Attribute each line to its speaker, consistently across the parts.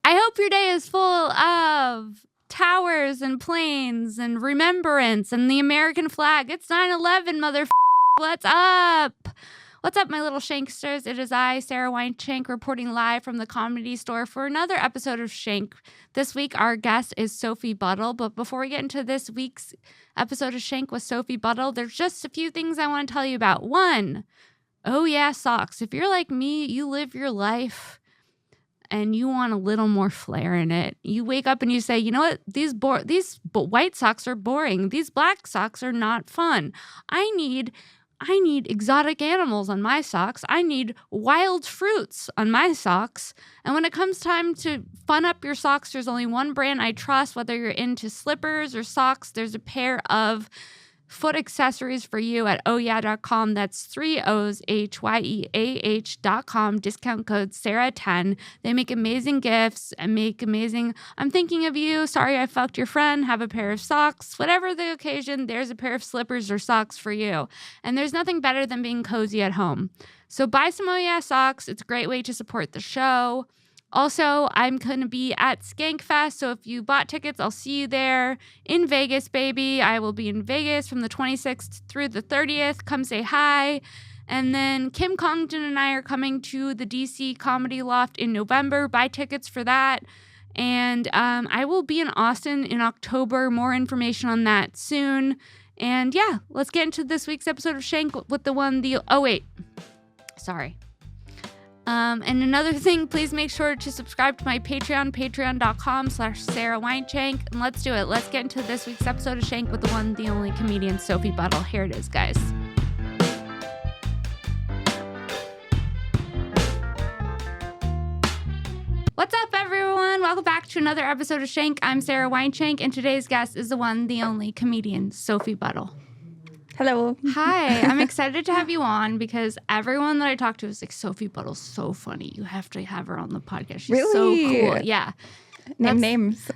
Speaker 1: I hope your day is full of towers and planes and remembrance and the American flag. It's 9/11, motherfucker. What's up? What's up, my little Shanksters? It is I, Sara Weinshenk, reporting live from the Comedy Store for another episode of Shank. This week, our guest is Sophie Buddle. But before we get into this week's episode of Shank with Sophie Buddle, there's just a few things I want to tell you about. One, oh yeah, socks. If you're like me, you live your life and you want a little more flair in it. You wake up and you say, you know what? These white socks are boring. These black socks are not fun. I need exotic animals on my socks. I need wild fruits on my socks. And when it comes time to fun up your socks, there's only one brand I trust. Whether you're into slippers or socks, there's a pair of foot accessories for you at ohyeah.com. That's 3 O's, HYEAH.com. Discount code Sarah10. They make amazing gifts and make amazing, I'm thinking of you. Sorry I fucked your friend. Have a pair of socks. Whatever the occasion, there's a pair of slippers or socks for you. And there's nothing better than being cozy at home. So buy some Oh Yeah socks. It's a great way to support the show. Also, I'm going to be at Skankfest, so if you bought tickets, I'll see you there in Vegas, baby. I will be in Vegas from the 26th through the 30th. Come say hi. And then Kim Congdon and I are coming to the DC Comedy Loft in November. Buy tickets for that. And I will be in Austin in October. More information on that soon. And yeah, let's get into this week's episode of Shank with sorry. And another thing, please make sure to subscribe to my Patreon, patreon.com/Sara Weinshenk. And let's do it. Let's get into this week's episode of Shank with the one, the only comedian, Sophie Buddle. Here it is, guys. What's up, everyone? Welcome back to another episode of Shank. I'm Sara Weinshenk, and today's guest is the one, the only comedian, Sophie Buddle.
Speaker 2: Hello.
Speaker 1: Hi. I'm excited to have you on because everyone that I talk to is like, Sophie Buddle's so funny. You have to have her on the podcast. She's
Speaker 2: really?
Speaker 1: So cool. Yeah.
Speaker 2: Name names.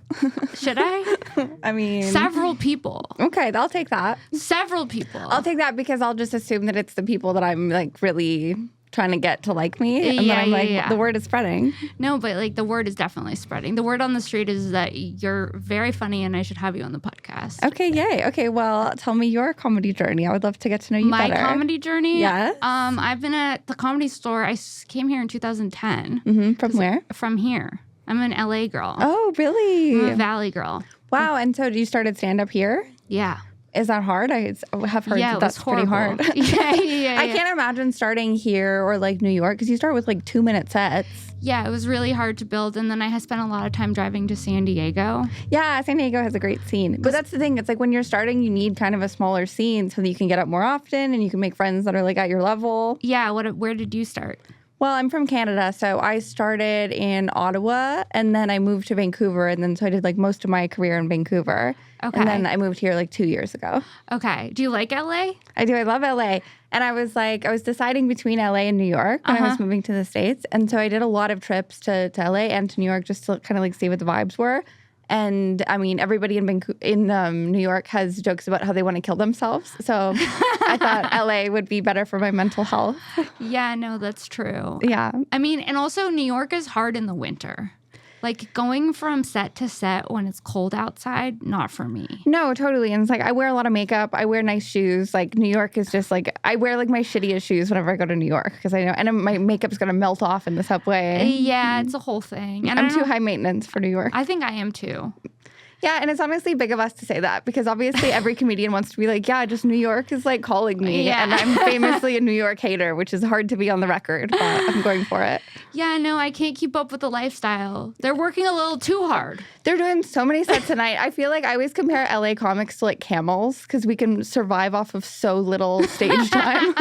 Speaker 1: Should I?
Speaker 2: I mean.
Speaker 1: Several people.
Speaker 2: Okay, I'll take that.
Speaker 1: Several people.
Speaker 2: I'll take that because I'll just assume that it's the people that I'm like really trying to get to like me. And then I'm like, the word is spreading.
Speaker 1: No, but like the word is definitely spreading. The word on the street is that you're very funny and I should have you on the podcast.
Speaker 2: Okay, yay. Okay, well, tell me your comedy journey. I would love to get to know you better.
Speaker 1: My comedy journey?
Speaker 2: Yes.
Speaker 1: I've been at the Comedy Store. I came here in 2010.
Speaker 2: Mm-hmm. From where?
Speaker 1: From here. I'm an LA girl.
Speaker 2: Oh, really?
Speaker 1: I'm a Valley girl.
Speaker 2: Wow, and so you started stand-up here?
Speaker 1: Yeah.
Speaker 2: Is that hard? I have heard that that's pretty hard.
Speaker 1: Yeah.
Speaker 2: I can't imagine starting here or like New York because you start with like 2-minute sets.
Speaker 1: Yeah, it was really hard to build. And then I had spent a lot of time driving to San Diego.
Speaker 2: Yeah, San Diego has a great scene. But that's the thing. It's like when you're starting, you need kind of a smaller scene so that you can get up more often and you can make friends that are like at your level.
Speaker 1: Yeah, where did you start?
Speaker 2: Well, I'm from Canada, so I started in Ottawa, and then I moved to Vancouver, and then so I did like most of my career in Vancouver. Okay. And then I moved here like 2 years ago.
Speaker 1: Okay. Do you like LA?
Speaker 2: I do. I love LA. And I was deciding between LA and New York when I was moving to the States. And so I did a lot of trips to LA and to New York just to kind of like see what the vibes were. And I mean, everybody in New York has jokes about how they want to kill themselves. So I thought LA would be better for my mental health.
Speaker 1: Yeah, no, that's true.
Speaker 2: Yeah.
Speaker 1: I mean, and also New York is hard in the winter. Like going from set to set when it's cold outside, not for me.
Speaker 2: No, totally. And it's like I wear a lot of makeup. I wear nice shoes. Like New York is just like I wear like my shittiest shoes whenever I go to New York because I know and my makeup's gonna melt off in the subway.
Speaker 1: Yeah, it's a whole thing.
Speaker 2: And I'm too high maintenance for New York.
Speaker 1: I think I am too.
Speaker 2: Yeah, and it's honestly big of us to say that because obviously every comedian wants to be like, yeah, just New York is like calling me. Yeah. And I'm famously a New York hater, which is hard to be on the record, but I'm going for it.
Speaker 1: Yeah, no, I can't keep up with the lifestyle. They're working a little too hard.
Speaker 2: They're doing so many sets a night. I feel like I always compare LA comics to like camels because we can survive off of so little stage time.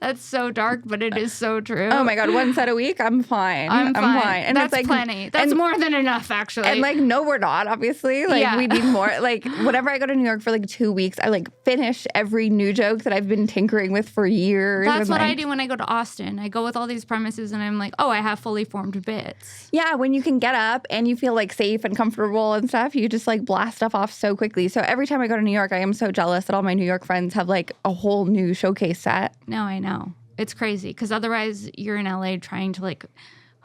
Speaker 1: That's so dark, but it is so true.
Speaker 2: Oh my God, one set a week? I'm fine. I'm fine.
Speaker 1: And that's it's like, plenty. That's more than enough, actually.
Speaker 2: And like, no, we're not, obviously. Like, we need more. Like, whenever I go to New York for like 2 weeks, I like finish every new joke that I've been tinkering with for years.
Speaker 1: That's what I do when I go to Austin. I go with all these premises and I'm like, oh, I have fully formed bits.
Speaker 2: Yeah, when you can get up and you feel like safe and comfortable and stuff, you just like blast stuff off so quickly. So every time I go to New York, I am so jealous that all my New York friends have like a whole new showcase set.
Speaker 1: No, I know. It's crazy because otherwise you're in LA trying to like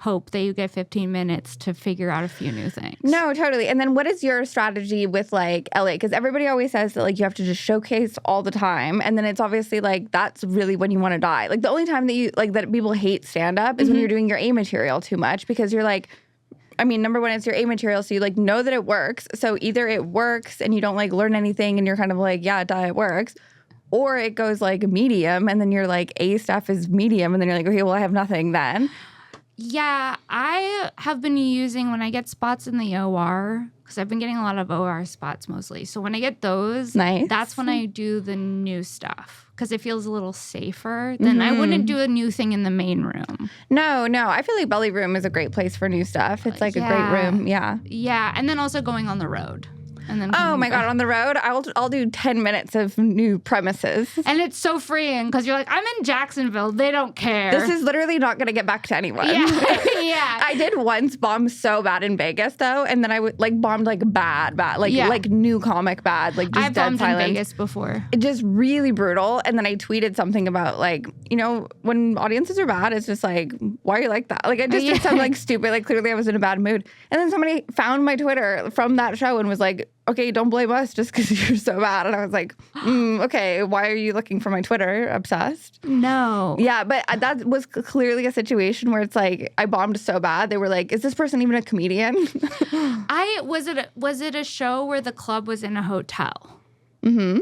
Speaker 1: hope that you get 15 minutes to figure out a few new things.
Speaker 2: No, totally. And then what is your strategy with like LA? Because everybody always says that like you have to just showcase all the time. And then it's obviously like that's really when you want to die. Like the only time that you like that people hate stand-up is when you're doing your A material too much because you're like, I mean, number one, it's your A material. So you like know that it works. So either it works and you don't like learn anything and you're kind of like, yeah, duh, it works. Or it goes like medium and then you're like A stuff is medium. And then you're like, okay, well, I have nothing then.
Speaker 1: Yeah, I have been using when I get spots in the OR, because I've been getting a lot of OR spots mostly. So when I get those, that's when I do the new stuff because it feels a little safer than I wouldn't do a new thing in the main room.
Speaker 2: No. I feel like Belly Room is a great place for new stuff. It's like a great room. Yeah.
Speaker 1: Yeah. And then also going on the road. And then
Speaker 2: oh my God, on the road, I'll do 10 minutes of new premises.
Speaker 1: And it's so freeing because you're like, I'm in Jacksonville. They don't care.
Speaker 2: This is literally not going to get back to anyone.
Speaker 1: Yeah. Yeah.
Speaker 2: I did once bomb so bad in Vegas though. And then I would like bombed like bad. Like new comic bad. Like just
Speaker 1: I've
Speaker 2: dead
Speaker 1: bombed
Speaker 2: silence.
Speaker 1: in Vegas before.
Speaker 2: It just really brutal. And then I tweeted something about like, you know, when audiences are bad, it's just like, why are you like that? Like I just did something like stupid. Like clearly I was in a bad mood. And then somebody found my Twitter from that show and was like, okay, don't blame us just because you're so bad. And I was like, okay, why are you looking for my Twitter? Obsessed?
Speaker 1: No.
Speaker 2: Yeah, but that was clearly a situation where it's like, I bombed so bad. They were like, is this person even a comedian?
Speaker 1: Was it a show where the club was in a hotel?
Speaker 2: Mm-hmm.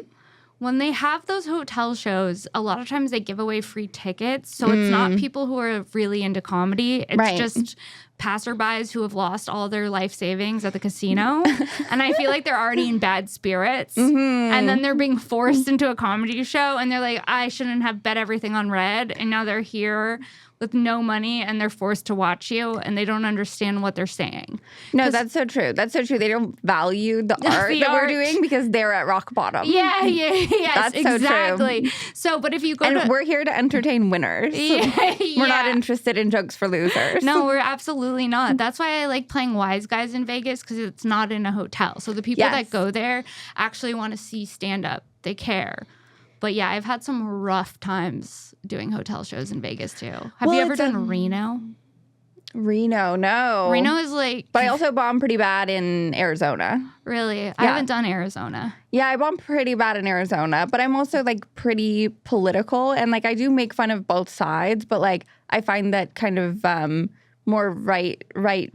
Speaker 1: When they have those hotel shows, a lot of times they give away free tickets. So it's not people who are really into comedy. It's just passerbys who have lost all their life savings at the casino. And I feel like they're already in bad spirits. And then they're being forced into a comedy show. And they're like, I shouldn't have bet everything on red. And now they're here with no money and they're forced to watch you and they don't understand what they're saying.
Speaker 2: No, that's so true. That's so true. They don't value the art that we're doing because they're at rock bottom.
Speaker 1: Yeah, yes,
Speaker 2: that's
Speaker 1: exactly.
Speaker 2: So true.
Speaker 1: So, but if you go
Speaker 2: and we're here to entertain winners. We're not interested in jokes for losers.
Speaker 1: No, we're absolutely not. That's why I like playing Wise Guys in Vegas because it's not in a hotel. So the people that go there actually want to see stand-up. They care. But yeah, I've had some rough times doing hotel shows in Vegas too. Have you ever done Reno?
Speaker 2: Reno, no.
Speaker 1: Reno is like...
Speaker 2: But I also bombed pretty bad in Arizona.
Speaker 1: Really? Yeah. I haven't done Arizona.
Speaker 2: Yeah, I bombed pretty bad in Arizona. But I'm also like pretty political. And like I do make fun of both sides. But like I find that kind of... more right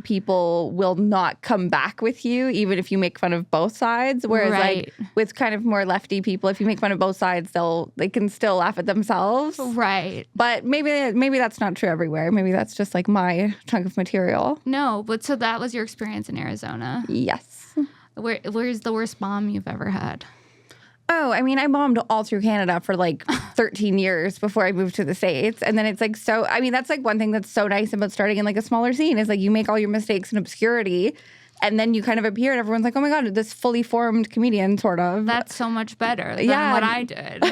Speaker 2: people will not come back with you even if you make fun of both sides. Whereas like with kind of more lefty people, if you make fun of both sides, they can still laugh at themselves.
Speaker 1: Right.
Speaker 2: But maybe that's not true everywhere. Maybe that's just like my chunk of material.
Speaker 1: No, but so that was your experience in Arizona.
Speaker 2: Yes.
Speaker 1: Where's the worst bomb you've ever had?
Speaker 2: Oh, I mean, I bombed all through Canada for like 13 years before I moved to the States. And then it's like that's like one thing that's so nice about starting in like a smaller scene is like you make all your mistakes in obscurity and then you kind of appear and everyone's like, oh my God, this fully formed comedian sort of.
Speaker 1: That's so much better than what I did.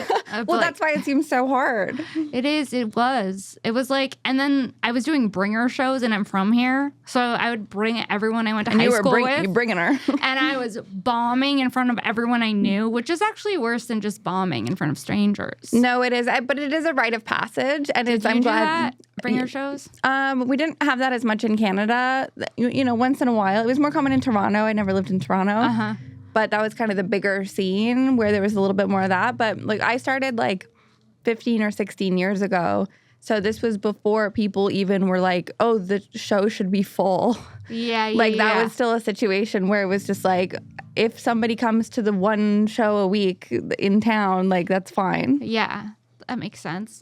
Speaker 2: Well, that's why it seems so hard.
Speaker 1: It was like, and then I was doing bringer shows and I'm from here. So I would bring everyone I went to high school with.
Speaker 2: You bringing her.
Speaker 1: And I was bombing in front of everyone I knew, which is actually worse than just bombing in front of strangers.
Speaker 2: No, it is. But it is a rite of passage. And I'm glad.
Speaker 1: Bringer shows?
Speaker 2: We didn't have that as much in Canada. You know, once in a while. It was more common in Toronto. I never lived in Toronto. But that was kind of the bigger scene where there was a little bit more of that. But like I started like 15 or 16 years ago. So this was before people even were like, oh, the show should be full.
Speaker 1: Yeah.
Speaker 2: Like that was still a situation where it was just like, if somebody comes to the one show a week in town, like that's fine.
Speaker 1: Yeah, that makes sense.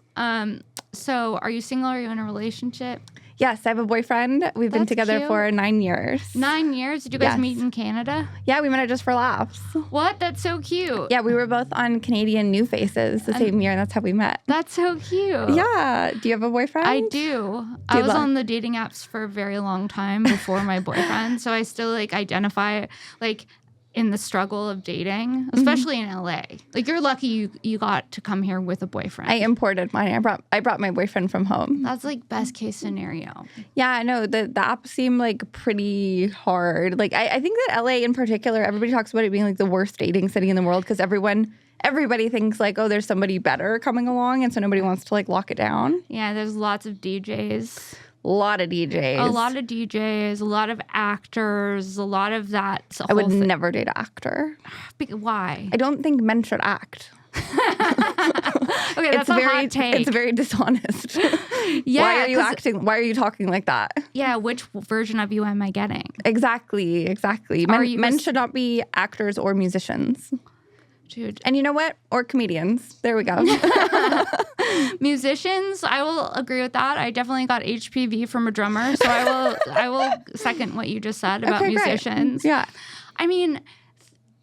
Speaker 1: So are you single? Are you in a relationship?
Speaker 2: Yes, I have a boyfriend. We've been together for 9 years.
Speaker 1: 9 years? Did you guys meet in Canada?
Speaker 2: Yeah, we met it just for laughs.
Speaker 1: What? That's so cute.
Speaker 2: Yeah, we were both on Canadian New Faces the same year, and that's how we met.
Speaker 1: That's so cute.
Speaker 2: Yeah. Do you have a boyfriend?
Speaker 1: I do. I was on the dating apps for a very long time before my boyfriend, so I still like identify like in the struggle of dating, especially in LA. Like you're lucky you got to come here with a boyfriend.
Speaker 2: I imported mine. I brought my boyfriend from home.
Speaker 1: That's like best case scenario.
Speaker 2: Yeah, no, the apps seem like pretty hard. Like I think that LA in particular, everybody talks about it being like the worst dating city in the world because everybody thinks like, oh, there's somebody better coming along, and so nobody wants to like lock it down.
Speaker 1: Yeah, there's lots of DJs.
Speaker 2: A lot of DJs.
Speaker 1: A lot of DJs, a lot of actors, a lot of that.
Speaker 2: I would never date an actor.
Speaker 1: Why?
Speaker 2: I don't think men should act.
Speaker 1: Okay, that's a hot take.
Speaker 2: It's very dishonest.
Speaker 1: Yeah,
Speaker 2: why are you acting? Why are you talking like that?
Speaker 1: Yeah, which version of you am I getting?
Speaker 2: Exactly. Men should not be actors or musicians.
Speaker 1: Dude.
Speaker 2: And you know what? Or comedians. There we go.
Speaker 1: Musicians, I will agree with that. I definitely got HPV from a drummer, so I will second what you just said about musicians.
Speaker 2: Great. Yeah.
Speaker 1: I mean,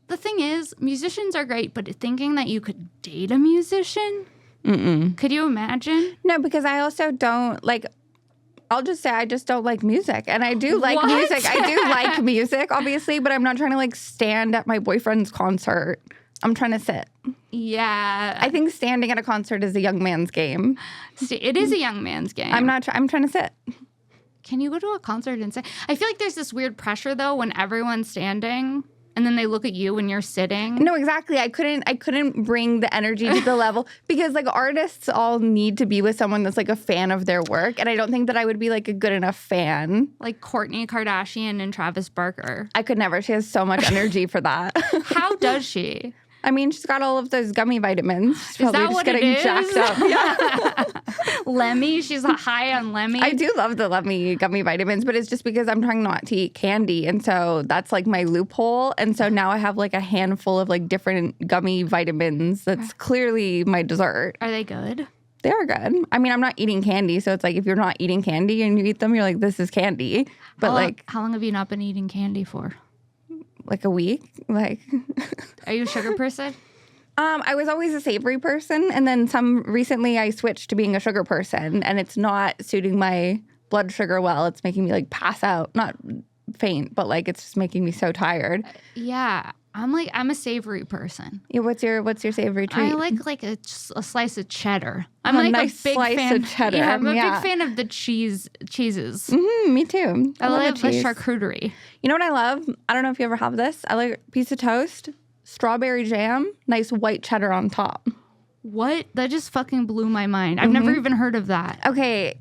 Speaker 1: the thing is, musicians are great, but thinking that you could date a musician? Mm-mm. Could you imagine?
Speaker 2: No, because I also don't like. I'll just say I just don't like music. And I do like music. I do like music, obviously, but I'm not trying to like stand at my boyfriend's concert. I'm trying to sit.
Speaker 1: Yeah.
Speaker 2: I think standing at a concert is a young man's game.
Speaker 1: It is a young man's game.
Speaker 2: I'm trying to sit.
Speaker 1: Can you go to a concert and sit? I feel like there's this weird pressure, though, when everyone's standing and then they look at you when you're sitting.
Speaker 2: No, exactly. I couldn't bring the energy to the level because like artists all need to be with someone that's like a fan of their work. And I don't think that I would be like a good enough fan.
Speaker 1: Like Kourtney Kardashian and Travis Barker.
Speaker 2: I could never. She has so much energy for that.
Speaker 1: How does she?
Speaker 2: I mean, she's got all of those gummy vitamins. She's
Speaker 1: is that what
Speaker 2: getting
Speaker 1: it is?
Speaker 2: jacked up. Yeah.
Speaker 1: Lemmy, she's high on Lemmy.
Speaker 2: I do love the Lemmy gummy vitamins, but it's just because I'm trying not to eat candy. And so that's like my loophole. And so now I have like a handful of like different gummy vitamins. That's clearly my dessert.
Speaker 1: Are they good?
Speaker 2: They are good. I mean, I'm not eating candy. So it's like if you're not eating candy and you eat them, you're like, this is candy. But
Speaker 1: how long have you not been eating candy for?
Speaker 2: Like a week. Like,
Speaker 1: are you a sugar person?
Speaker 2: I was always a savory person, and then recently I switched to being a sugar person, and it's not suiting my blood sugar well. It's making me like pass out, not faint, but like it's just making me so tired.
Speaker 1: Yeah, I'm a savory person.
Speaker 2: Yeah, what's your savory treat?
Speaker 1: I like a slice of cheddar.
Speaker 2: I'm like nice a big slice fan of cheddar.
Speaker 1: Yeah, I'm a big fan of the cheeses.
Speaker 2: Mm-hmm, me too.
Speaker 1: I love the charcuterie.
Speaker 2: You know what I love? I don't know if you ever have this. I like a piece of toast, strawberry jam, nice white cheddar on top.
Speaker 1: What? That just fucking blew my mind. I've never even heard of that.
Speaker 2: Okay,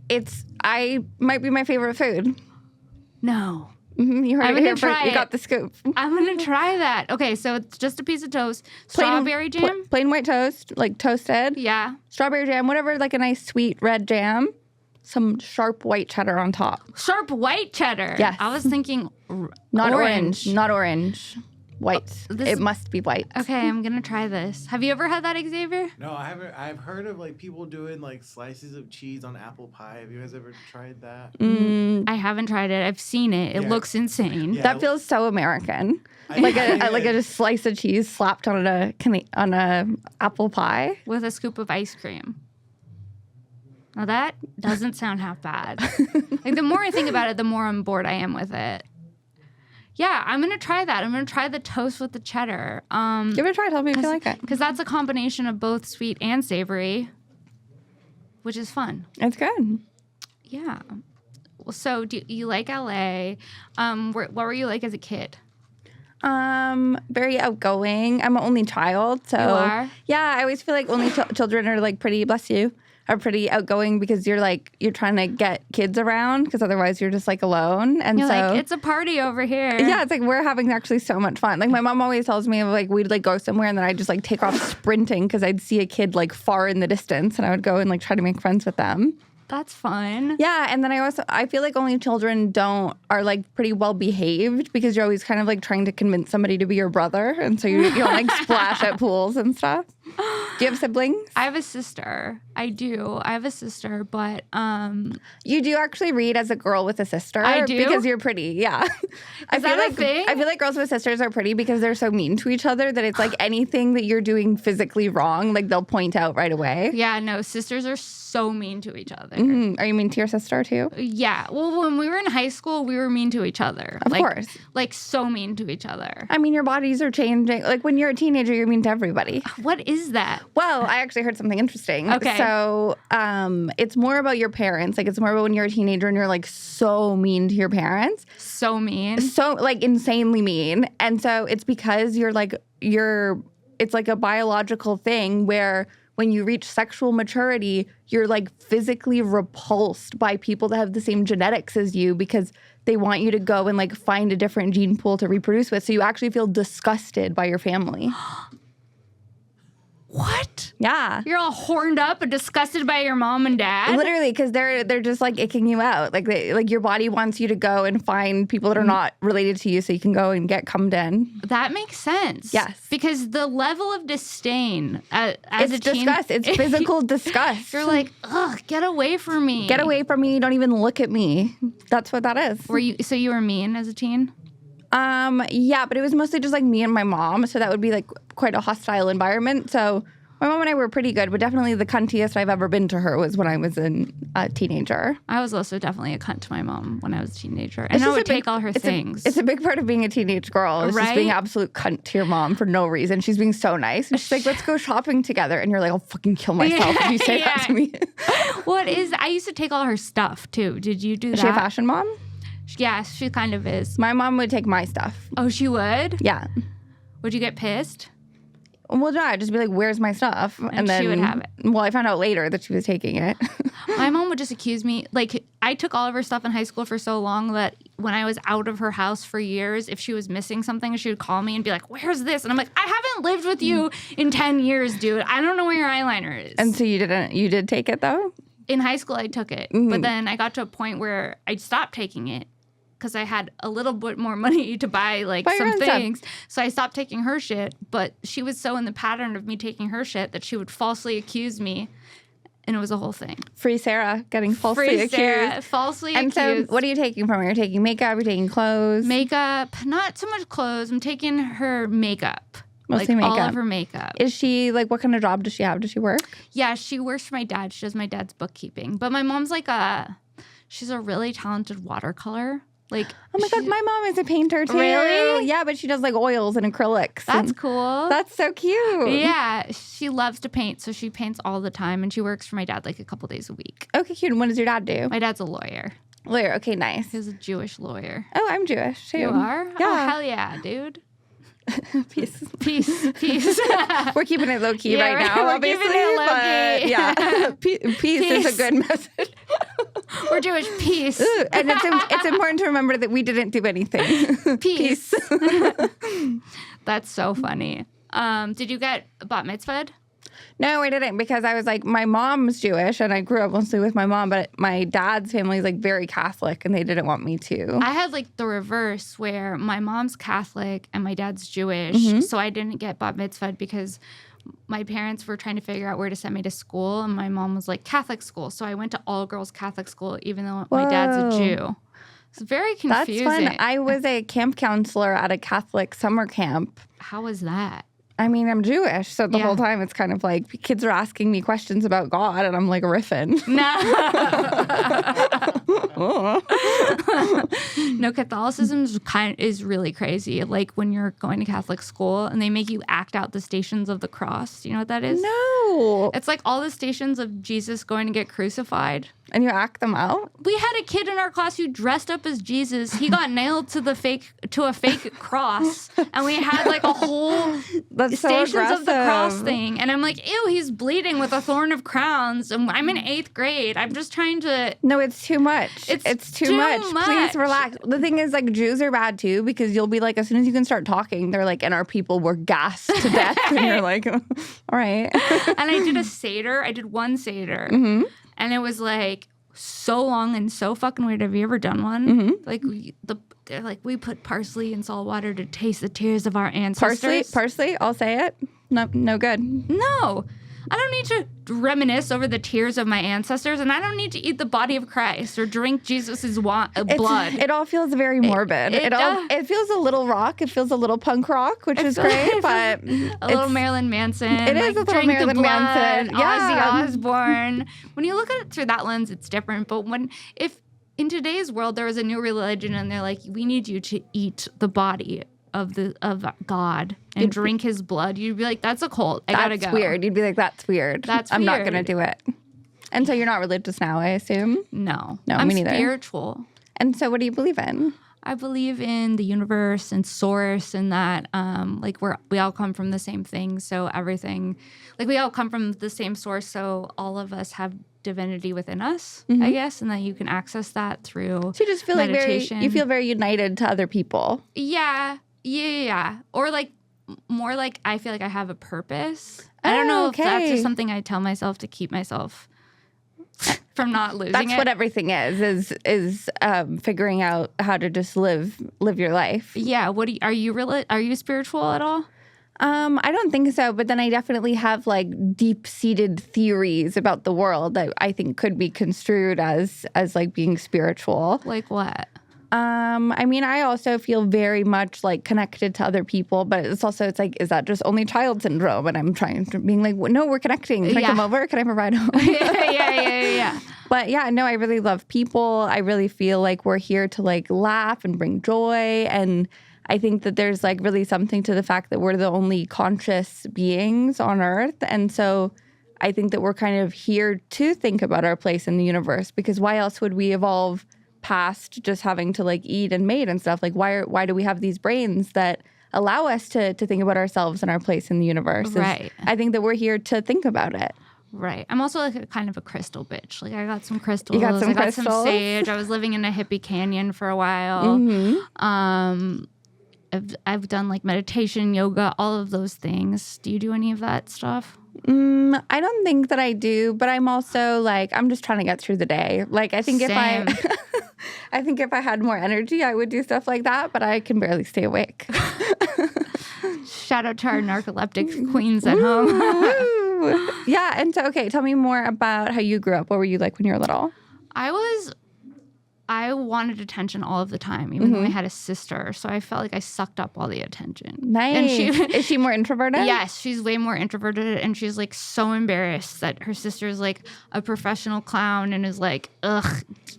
Speaker 2: I might be my favorite food.
Speaker 1: No.
Speaker 2: Mm-hmm, you heard it here first. You got the scoop.
Speaker 1: I'm going to try that. Okay, so it's just a piece of toast. Strawberry jam?
Speaker 2: Plain white toast, like toasted.
Speaker 1: Yeah.
Speaker 2: Strawberry jam, whatever, like a nice sweet red jam. Some sharp white cheddar on top.
Speaker 1: Sharp white cheddar?
Speaker 2: Yes.
Speaker 1: I was thinking
Speaker 2: not orange. Not orange. White. It must be white.
Speaker 1: Okay, I'm going to try this. Have you ever had that, Xavier?
Speaker 3: No, I haven't. I've heard of like people doing like slices of cheese on apple pie. Have you guys ever tried that?
Speaker 1: I haven't tried it. I've seen it. It looks insane.
Speaker 2: Yeah, that feels so American. Like a slice of cheese slapped on a apple pie
Speaker 1: with a scoop of ice cream. Now that doesn't sound half bad. Like the more I think about it, the more I'm bored I am with it. Yeah, I'm going to try that. I'm going to try the toast with the cheddar.
Speaker 2: Give it a try. Tell me if you like it.
Speaker 1: Because that's a combination of both sweet and savory, which is fun.
Speaker 2: It's good.
Speaker 1: Yeah. Well, so do you like LA? What were you like as a kid?
Speaker 2: Very outgoing. I'm an only child. So,
Speaker 1: you are?
Speaker 2: Yeah, I always feel like only children are like pretty, bless you, are pretty outgoing because you're trying to get kids around because otherwise you're just like alone. And
Speaker 1: you're
Speaker 2: so
Speaker 1: like, it's a party over here.
Speaker 2: Yeah, it's like we're having actually so much fun. Like my mom always tells me like we'd like go somewhere and then I'd just like take off sprinting because I'd see a kid like far in the distance and I would go and like try to make friends with them.
Speaker 1: That's fun.
Speaker 2: Yeah, and then I feel like only children are like pretty well behaved because you're always kind of like trying to convince somebody to be your brother, and so you don't like splash at pools and stuff. Do you have siblings?
Speaker 1: I have a sister. I do. I have a sister, but
Speaker 2: you do actually read as a girl with a sister.
Speaker 1: I do
Speaker 2: because you're pretty. Yeah,
Speaker 1: Is that a thing?
Speaker 2: I feel like girls with sisters are pretty because they're so mean to each other that it's like anything that you're doing physically wrong, like they'll point out right away.
Speaker 1: Yeah, no, sisters are so mean to each other.
Speaker 2: Mm-hmm. Are you mean to your sister too?
Speaker 1: Yeah. Well, when we were in high school, we were mean to each other.
Speaker 2: Of course.
Speaker 1: Like so mean to each other.
Speaker 2: I mean, your bodies are changing. Like when you're a teenager, you're mean to everybody.
Speaker 1: What is that?
Speaker 2: Well, I actually heard something interesting.
Speaker 1: Okay.
Speaker 2: So it's more about your parents. Like it's more about when you're a teenager and you're like so mean to your parents.
Speaker 1: So mean.
Speaker 2: So like insanely mean. And so it's because it's like a biological thing where when you reach sexual maturity, you're like physically repulsed by people that have the same genetics as you because they want you to go and like find a different gene pool to reproduce with. So you actually feel disgusted by your family.
Speaker 1: What?
Speaker 2: Yeah.
Speaker 1: You're all horned up and disgusted by your mom and dad?
Speaker 2: Literally, because they're just like icking you out. Like your body wants you to go and find people that are not related to you so you can go and get cummed in.
Speaker 1: That makes sense.
Speaker 2: Yes.
Speaker 1: Because the level of disdain as
Speaker 2: It's
Speaker 1: a teen...
Speaker 2: disgust. It's physical disgust.
Speaker 1: You're like, ugh, get away from me.
Speaker 2: Get away from me. Don't even look at me. That's what that is.
Speaker 1: So you were mean as a teen?
Speaker 2: Yeah, but it was mostly just like me and my mom. So that would be like quite a hostile environment. So my mom and I were pretty good, but definitely the cuntiest I've ever been to her was when I was a teenager.
Speaker 1: I was also definitely a cunt to my mom when I was a teenager. And I would take all her things.
Speaker 2: It's a big part of being a teenage girl. It's just being an absolute cunt to your mom for no reason. She's being so nice. And she's like, let's go shopping together. And you're like, I'll fucking kill myself if you say that to me.
Speaker 1: I used to take all her stuff too. Did you do that?
Speaker 2: Is she a fashion mom?
Speaker 1: Yeah, she kind of is.
Speaker 2: My mom would take my stuff.
Speaker 1: Oh, she would?
Speaker 2: Yeah.
Speaker 1: Would you get pissed?
Speaker 2: Well, no, I'd just be like, where's my stuff?
Speaker 1: And then she would have it.
Speaker 2: Well, I found out later that she was taking it.
Speaker 1: My mom would just accuse me. Like, I took all of her stuff in high school for so long that when I was out of her house for years, if she was missing something, she would call me and be like, where's this? And I'm like, I haven't lived with you in 10 years, dude. I don't know where your eyeliner is.
Speaker 2: And so you did take it, though?
Speaker 1: In high school, I took it. But then I got to a point where I stopped taking it because I had a little bit more money to buy some things. So I stopped taking her shit. But she was so in the pattern of me taking her shit that she would falsely accuse me. And it was a whole thing.
Speaker 2: Free Sarah getting falsely accused.
Speaker 1: Sarah, falsely accused.
Speaker 2: And so what are you taking from her? You're taking makeup, you're taking clothes?
Speaker 1: Makeup, not so much clothes. I'm taking her makeup.
Speaker 2: Mostly makeup.
Speaker 1: All of her makeup.
Speaker 2: Is she, what kind of job does she have? Does she work?
Speaker 1: Yeah, she works for my dad. She does my dad's bookkeeping. But my mom's she's a really talented watercolor. Oh
Speaker 2: my God, my mom is a painter too.
Speaker 1: Really?
Speaker 2: Yeah, but she does oils and acrylics.
Speaker 1: That's cool.
Speaker 2: That's so cute.
Speaker 1: Yeah, she loves to paint, so she paints all the time, and she works for my dad a couple days a week.
Speaker 2: Okay, cute. And what does your dad do?
Speaker 1: My dad's a lawyer.
Speaker 2: Lawyer, okay, nice.
Speaker 1: He's a Jewish lawyer.
Speaker 2: Oh, I'm Jewish too.
Speaker 1: You are?
Speaker 2: Yeah.
Speaker 1: Oh, hell yeah, dude.
Speaker 2: Peace.
Speaker 1: We're
Speaker 2: keeping it low key right now,
Speaker 1: we're
Speaker 2: obviously.
Speaker 1: Keeping it low key.
Speaker 2: Yeah, peace is a good message.
Speaker 1: We're Jewish. Peace.
Speaker 2: Ooh, and it's important to remember that we didn't do anything.
Speaker 1: Peace. That's so funny. Did you get bat mitzvahed?
Speaker 2: No, I didn't, because I was my mom's Jewish and I grew up mostly with my mom, but my dad's family is very Catholic and they didn't want me to.
Speaker 1: I had the reverse where my mom's Catholic and my dad's Jewish. So I didn't get bat mitzvahed because my parents were trying to figure out where to send me to school. And my mom was Catholic school. So I went to all girls Catholic school, even though my dad's a Jew. It's very confusing.
Speaker 2: That's fun. I was a camp counselor at a Catholic summer camp.
Speaker 1: How was that?
Speaker 2: I mean, I'm Jewish, so the whole time it's kind of kids are asking me questions about God, and I'm riffing.
Speaker 1: No, Catholicism is really crazy. When you're going to Catholic school and they make you act out the Stations of the Cross. Do you know what that is?
Speaker 2: No.
Speaker 1: It's all the stations of Jesus going to get crucified.
Speaker 2: And you act them out?
Speaker 1: We had a kid in our class who dressed up as Jesus. He got nailed to a fake cross, and we had a whole Stations of the Cross thing. And I'm ew, he's bleeding with a thorn of crowns. And I'm in 8th grade. I'm just trying to.
Speaker 2: No, it's too much. It's too much. Please relax. The thing is, Jews are bad too, because you'll be as soon as you can start talking, they're and our people were gassed to death, and you're all right.
Speaker 1: And I did a Seder. I did one Seder. Mm-hmm. And it was so long and so fucking weird. Have you ever done one?
Speaker 2: Mm-hmm.
Speaker 1: We put parsley in salt water to taste the tears of our ancestors.
Speaker 2: Parsley? I'll say it. No good.
Speaker 1: No. I don't need to reminisce over the tears of my ancestors, and I don't need to eat the body of Christ or drink Jesus' blood.
Speaker 2: It all feels very morbid. It feels a little rock. It feels a little punk rock, which is great, but
Speaker 1: a little Marilyn Manson.
Speaker 2: It is a little Marilyn Manson.
Speaker 1: Yeah. Ozzy Osbourne. When you look at it through that lens, it's different. But if in today's world there was a new religion and they're we need you to eat the body of God and drink his blood, you'd be that's a cult. I gotta go.
Speaker 2: That's weird. You'd be that's weird. I'm not gonna do it. And so you're not religious now, I assume?
Speaker 1: No.
Speaker 2: No,
Speaker 1: I'm
Speaker 2: me neither.
Speaker 1: Spiritual.
Speaker 2: And so what do you believe in?
Speaker 1: I believe in the universe and source, and that like we all come from the same thing. So everything, like we all come from the same source. So all of us have divinity within us, I guess, and that you can access that through.
Speaker 2: So you just feel
Speaker 1: meditation.
Speaker 2: like you feel very united to other people.
Speaker 1: Yeah. Or like more like I feel like I have a purpose. I don't know if that's just something I tell myself to keep myself from not losing
Speaker 2: That's
Speaker 1: it.
Speaker 2: what everything is figuring out how to just live your life.
Speaker 1: Yeah. Are you spiritual at all?
Speaker 2: I don't think so, but then I definitely have like deep-seated theories about the world that I think could be construed as like being spiritual.
Speaker 1: Like what?
Speaker 2: I mean, I also feel very much like connected to other people, but it's like, is that just only child syndrome? And I'm trying to being like, no, we're connecting. Can I come over? Can I provide home?
Speaker 1: Yeah.
Speaker 2: But yeah, no, I really love people. I really feel like we're here to like laugh and bring joy. And I think that there's like really something to the fact that we're the only conscious beings on Earth. And so I think that we're kind of here to think about our place in the universe, because why else would we evolve past just having to like eat and mate and stuff? Like why do we have these brains that allow us to think about ourselves and our place in the universe?
Speaker 1: Right.
Speaker 2: I think that we're here to think about it.
Speaker 1: Right. I'm also like a kind of a crystal bitch. Like I got some crystals.
Speaker 2: You got some crystals?
Speaker 1: Some sage. I was living in a hippie canyon for a while.
Speaker 2: Mm-hmm.
Speaker 1: I've done like meditation, yoga, all of those things. Do you do any of that stuff?
Speaker 2: I don't think that I do, but I'm also like, I'm just trying to get through the day. Like I think
Speaker 1: Same.
Speaker 2: I think if I had more energy, I would do stuff like that, but I can barely stay awake.
Speaker 1: Shout out to our narcoleptic queens at home.
Speaker 2: Yeah. And so, okay, tell me more about how you grew up. What were you like when you were little?
Speaker 1: I wanted attention all of the time, even though I had a sister. So I felt like I sucked up all the attention.
Speaker 2: Nice.
Speaker 1: And
Speaker 2: Is she more introverted?
Speaker 1: Yes, she's way more introverted, and she's like so embarrassed that her sister is like a professional clown and is like,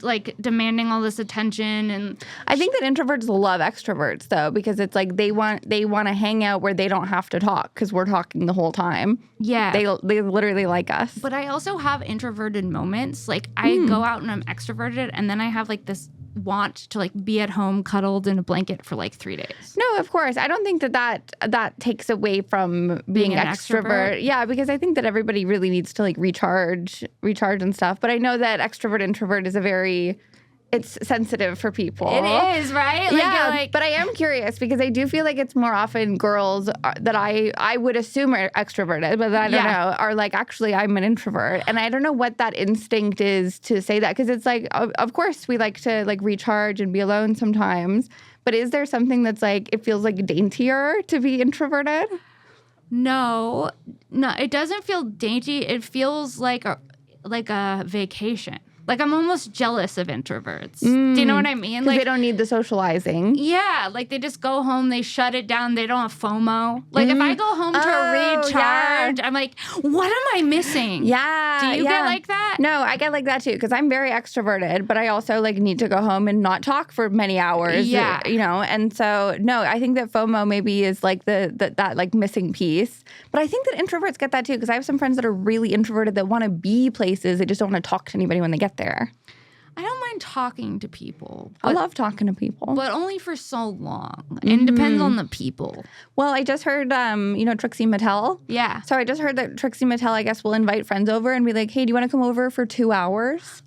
Speaker 1: like demanding all this attention. And
Speaker 2: I think that introverts love extroverts though, because it's like they want to hang out where they don't have to talk because we're talking the whole time.
Speaker 1: Yeah.
Speaker 2: They literally like us.
Speaker 1: But I also have introverted moments. Like I go out and I'm extroverted, and then I have like this want to like be at home cuddled in a blanket for like 3 days.
Speaker 2: No, of course. I don't think that takes away from being
Speaker 1: an
Speaker 2: extrovert. Yeah, because I think that everybody really needs to like recharge and stuff. But I know that extrovert introvert is it's sensitive for people.
Speaker 1: It is, right? Like,
Speaker 2: yeah, but I am curious because I do feel like it's more often girls that I would assume are extroverted, but I don't know, are like, actually, I'm an introvert. And I don't know what that instinct is to say that, because it's like, of course, we like to like recharge and be alone sometimes. But is there something that's like, it feels like daintier to be introverted?
Speaker 1: No, it doesn't feel dainty. It feels like a vacation. Like, I'm almost jealous of introverts. Do you know what I mean?
Speaker 2: Like,
Speaker 1: Like,
Speaker 2: they don't need the socializing.
Speaker 1: yeah, like they just go home, they shut it down, they don't have FOMO. Like, if I go home to recharge, I'm like, what am I missing?
Speaker 2: Yeah.
Speaker 1: Do you get like that?
Speaker 2: No, I get like that too, because I'm very extroverted, but I also like need to go home and not talk for many hours.
Speaker 1: Yeah.
Speaker 2: You know, and so, no, I think that FOMO maybe is like that like missing piece. But I think that introverts get that too, because I have some friends that are really introverted that want to be places. They just don't want to talk to anybody when they get there.
Speaker 1: I don't mind talking to people.
Speaker 2: I love talking to people.
Speaker 1: But only for so long. And it depends on the people.
Speaker 2: Well, I just heard, Trixie Mattel.
Speaker 1: Yeah.
Speaker 2: So I just heard that Trixie Mattel, I guess, will invite friends over and be like, hey, do you want to come over for 2 hours?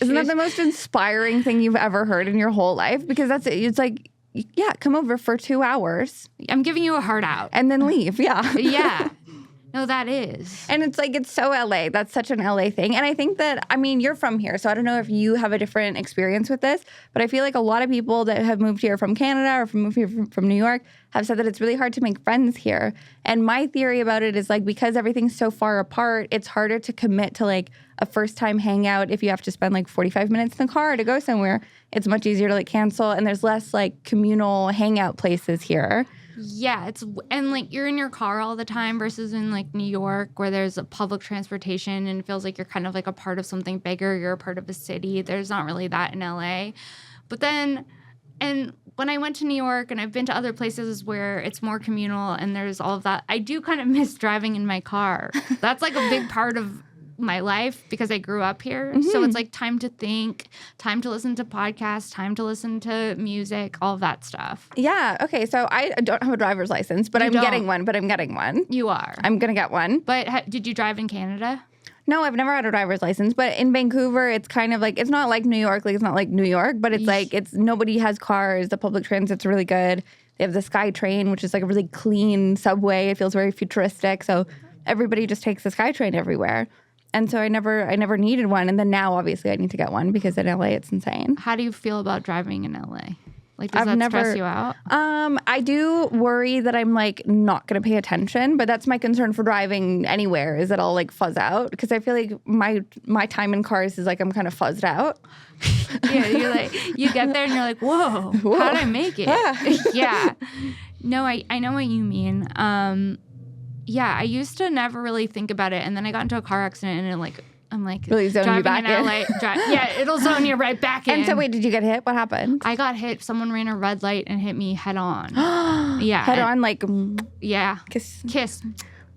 Speaker 2: Isn't that the most inspiring thing you've ever heard in your whole life? Because it's like, yeah, come over for 2 hours.
Speaker 1: I'm giving you a heart out.
Speaker 2: And then leave, yeah.
Speaker 1: Yeah. No, that is.
Speaker 2: And it's like, it's so LA. That's such an LA thing. And I think that, I mean, you're from here, so I don't know if you have a different experience with this, but I feel like a lot of people that have moved here from Canada or moved here from New York have said that it's really hard to make friends here. And my theory about it is like, because everything's so far apart, it's harder to commit to like a first time hangout. If you have to spend like 45 minutes in the car to go somewhere, it's much easier to like cancel. And there's less like communal hangout places here.
Speaker 1: Yeah, and like you're in your car all the time versus in like New York where there's a public transportation and it feels like you're kind of like a part of something bigger. You're a part of a city. There's not really that in LA. But then, and when I went to New York and I've been to other places where it's more communal and there's all of that, I do kind of miss driving in my car. That's like a big part of my life because I grew up here. So it's like time to think, time to listen to podcasts, time to listen to music, all of that stuff.
Speaker 2: Yeah. Okay. So I don't have a driver's license, but I'm getting one.
Speaker 1: You are.
Speaker 2: I'm going to get one.
Speaker 1: But did you drive in Canada?
Speaker 2: No, I've never had a driver's license, but in Vancouver, it's kind of like, it's not like New York, but it's like, nobody has cars. The public transit's really good. They have the SkyTrain, which is like a really clean subway. It feels very futuristic. So everybody just takes the SkyTrain everywhere. And so I never needed one. And then now, obviously, I need to get one because in LA, it's insane.
Speaker 1: How do you feel about driving in LA? Like, does that stress you out?
Speaker 2: I do worry that I'm like not going to pay attention, but that's my concern for driving anywhere is that I'll like fuzz out because I feel like my time in cars is like I'm kind of fuzzed out.
Speaker 1: Yeah, you're like, you get there and you're like, whoa. How'd I make it? Yeah. No, I know what you mean. Yeah, I used to never really think about it, and then I got into a car accident, and I'm like
Speaker 2: really zone you back in.
Speaker 1: LA, yeah, it'll zone you right back in.
Speaker 2: And so, wait, did you get hit? What happened?
Speaker 1: I got hit. Someone ran a red light and hit me head on. Yeah,
Speaker 2: head on, like
Speaker 1: yeah,
Speaker 2: kiss.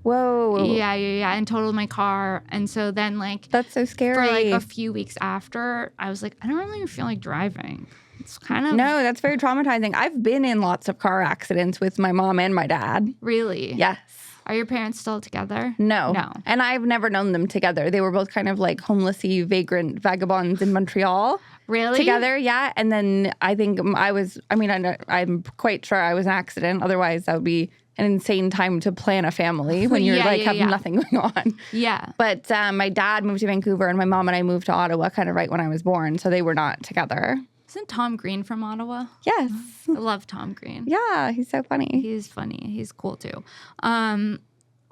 Speaker 2: Whoa.
Speaker 1: Yeah, and totaled my car. And so then, like,
Speaker 2: that's so scary.
Speaker 1: For like a few weeks after, I was like, I don't really feel like driving. It's kind of
Speaker 2: no, that's very traumatizing. I've been in lots of car accidents with my mom and my dad.
Speaker 1: Really?
Speaker 2: Yes.
Speaker 1: Are your parents still together?
Speaker 2: No. And I've never known them together. They were both kind of like homelessy, vagrant vagabonds in Montreal.
Speaker 1: Really?
Speaker 2: Together, yeah. And then I think I'm quite sure I was an accident. Otherwise, that would be an insane time to plan a family when you're have nothing going on.
Speaker 1: Yeah.
Speaker 2: But my dad moved to Vancouver and my mom and I moved to Ottawa kind of right when I was born. So they were not together.
Speaker 1: Isn't Tom Green from Ottawa?
Speaker 2: Yes.
Speaker 1: I love Tom Green.
Speaker 2: Yeah, he's so funny.
Speaker 1: He's funny. He's cool too.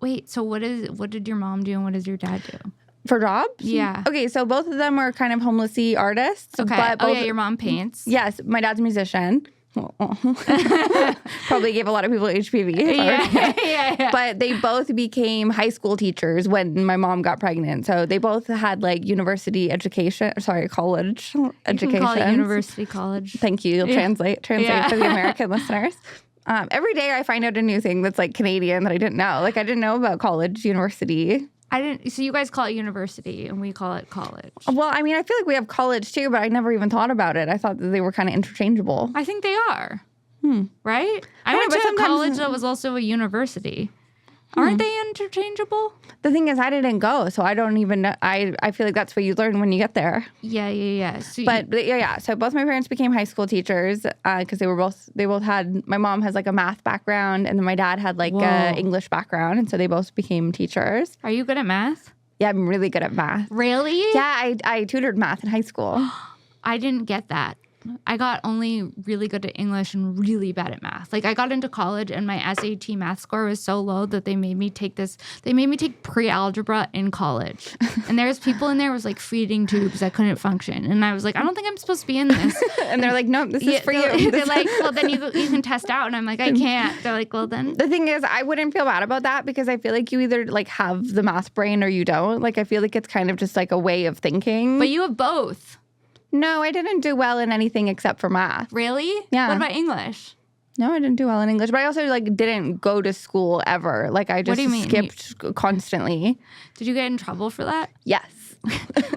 Speaker 1: Wait, so what did your mom do and what does your dad do?
Speaker 2: For jobs?
Speaker 1: Yeah.
Speaker 2: Okay, so both of them were kind of homelessy artists.
Speaker 1: Okay.
Speaker 2: But
Speaker 1: your mom paints.
Speaker 2: Yes, my dad's a musician. Probably gave a lot of people HPV.
Speaker 1: Yeah.
Speaker 2: But they both became high school teachers when my mom got pregnant. So they both had like college education.
Speaker 1: You can call it university college.
Speaker 2: Thank you. You'll translate for the American listeners. Every day I find out a new thing that's like Canadian that I didn't know. Like I didn't know about college, university.
Speaker 1: So you guys call it university and we call it college.
Speaker 2: Well, I mean, I feel like we have college too, but I never even thought about it. I thought that they were kind of interchangeable.
Speaker 1: I think they are. Right? I went to a college that was also a university. Aren't they interchangeable?
Speaker 2: The thing is, I didn't go, so I don't even know. I feel like that's what you learn when you get there.
Speaker 1: Yeah. So
Speaker 2: So both my parents became high school teachers because they both had. My mom has like a math background, and then my dad had like a English background, and so they both became teachers.
Speaker 1: Are you good at math?
Speaker 2: Yeah, I'm really good at math.
Speaker 1: Really?
Speaker 2: Yeah, I tutored math in high school.
Speaker 1: I didn't get that. I got only really good at English and really bad at math. Like I got into college and my SAT math score was so low that they made me take pre-algebra in college. And there was people in there who was like feeding tubes that couldn't function. And I was like, I don't think I'm supposed to be in this.
Speaker 2: And they're like, no, this is for you.
Speaker 1: They're like, well, then you can test out. And I'm like, I can't. They're like, well, then.
Speaker 2: The thing is, I wouldn't feel bad about that because I feel like you either like have the math brain or you don't. Like I feel like it's kind of just like a way of thinking.
Speaker 1: But you have both.
Speaker 2: No, I didn't do well in anything except for math.
Speaker 1: Really?
Speaker 2: Yeah.
Speaker 1: What about English?
Speaker 2: No, I didn't do well in English, but I also like didn't go to school ever. Like I just skipped constantly.
Speaker 1: Did you get in trouble for that?
Speaker 2: Yes.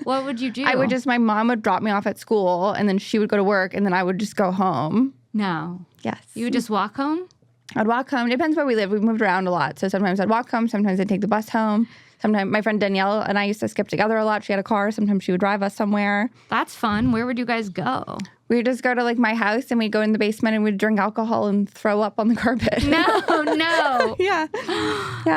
Speaker 1: What would you do?
Speaker 2: My mom would drop me off at school and then she would go to work and then I would just go home.
Speaker 1: No.
Speaker 2: Yes.
Speaker 1: You would just walk home?
Speaker 2: I'd walk home. Depends where we live. We moved around a lot. So sometimes I'd walk home. Sometimes I'd take the bus home. Sometimes my friend Danielle and I used to skip together a lot. She had a car. Sometimes she would drive us somewhere.
Speaker 1: That's fun. Where would you guys go?
Speaker 2: We would just go to like my house and we'd go in the basement and we'd drink alcohol and throw up on the carpet.
Speaker 1: No.
Speaker 2: Yeah.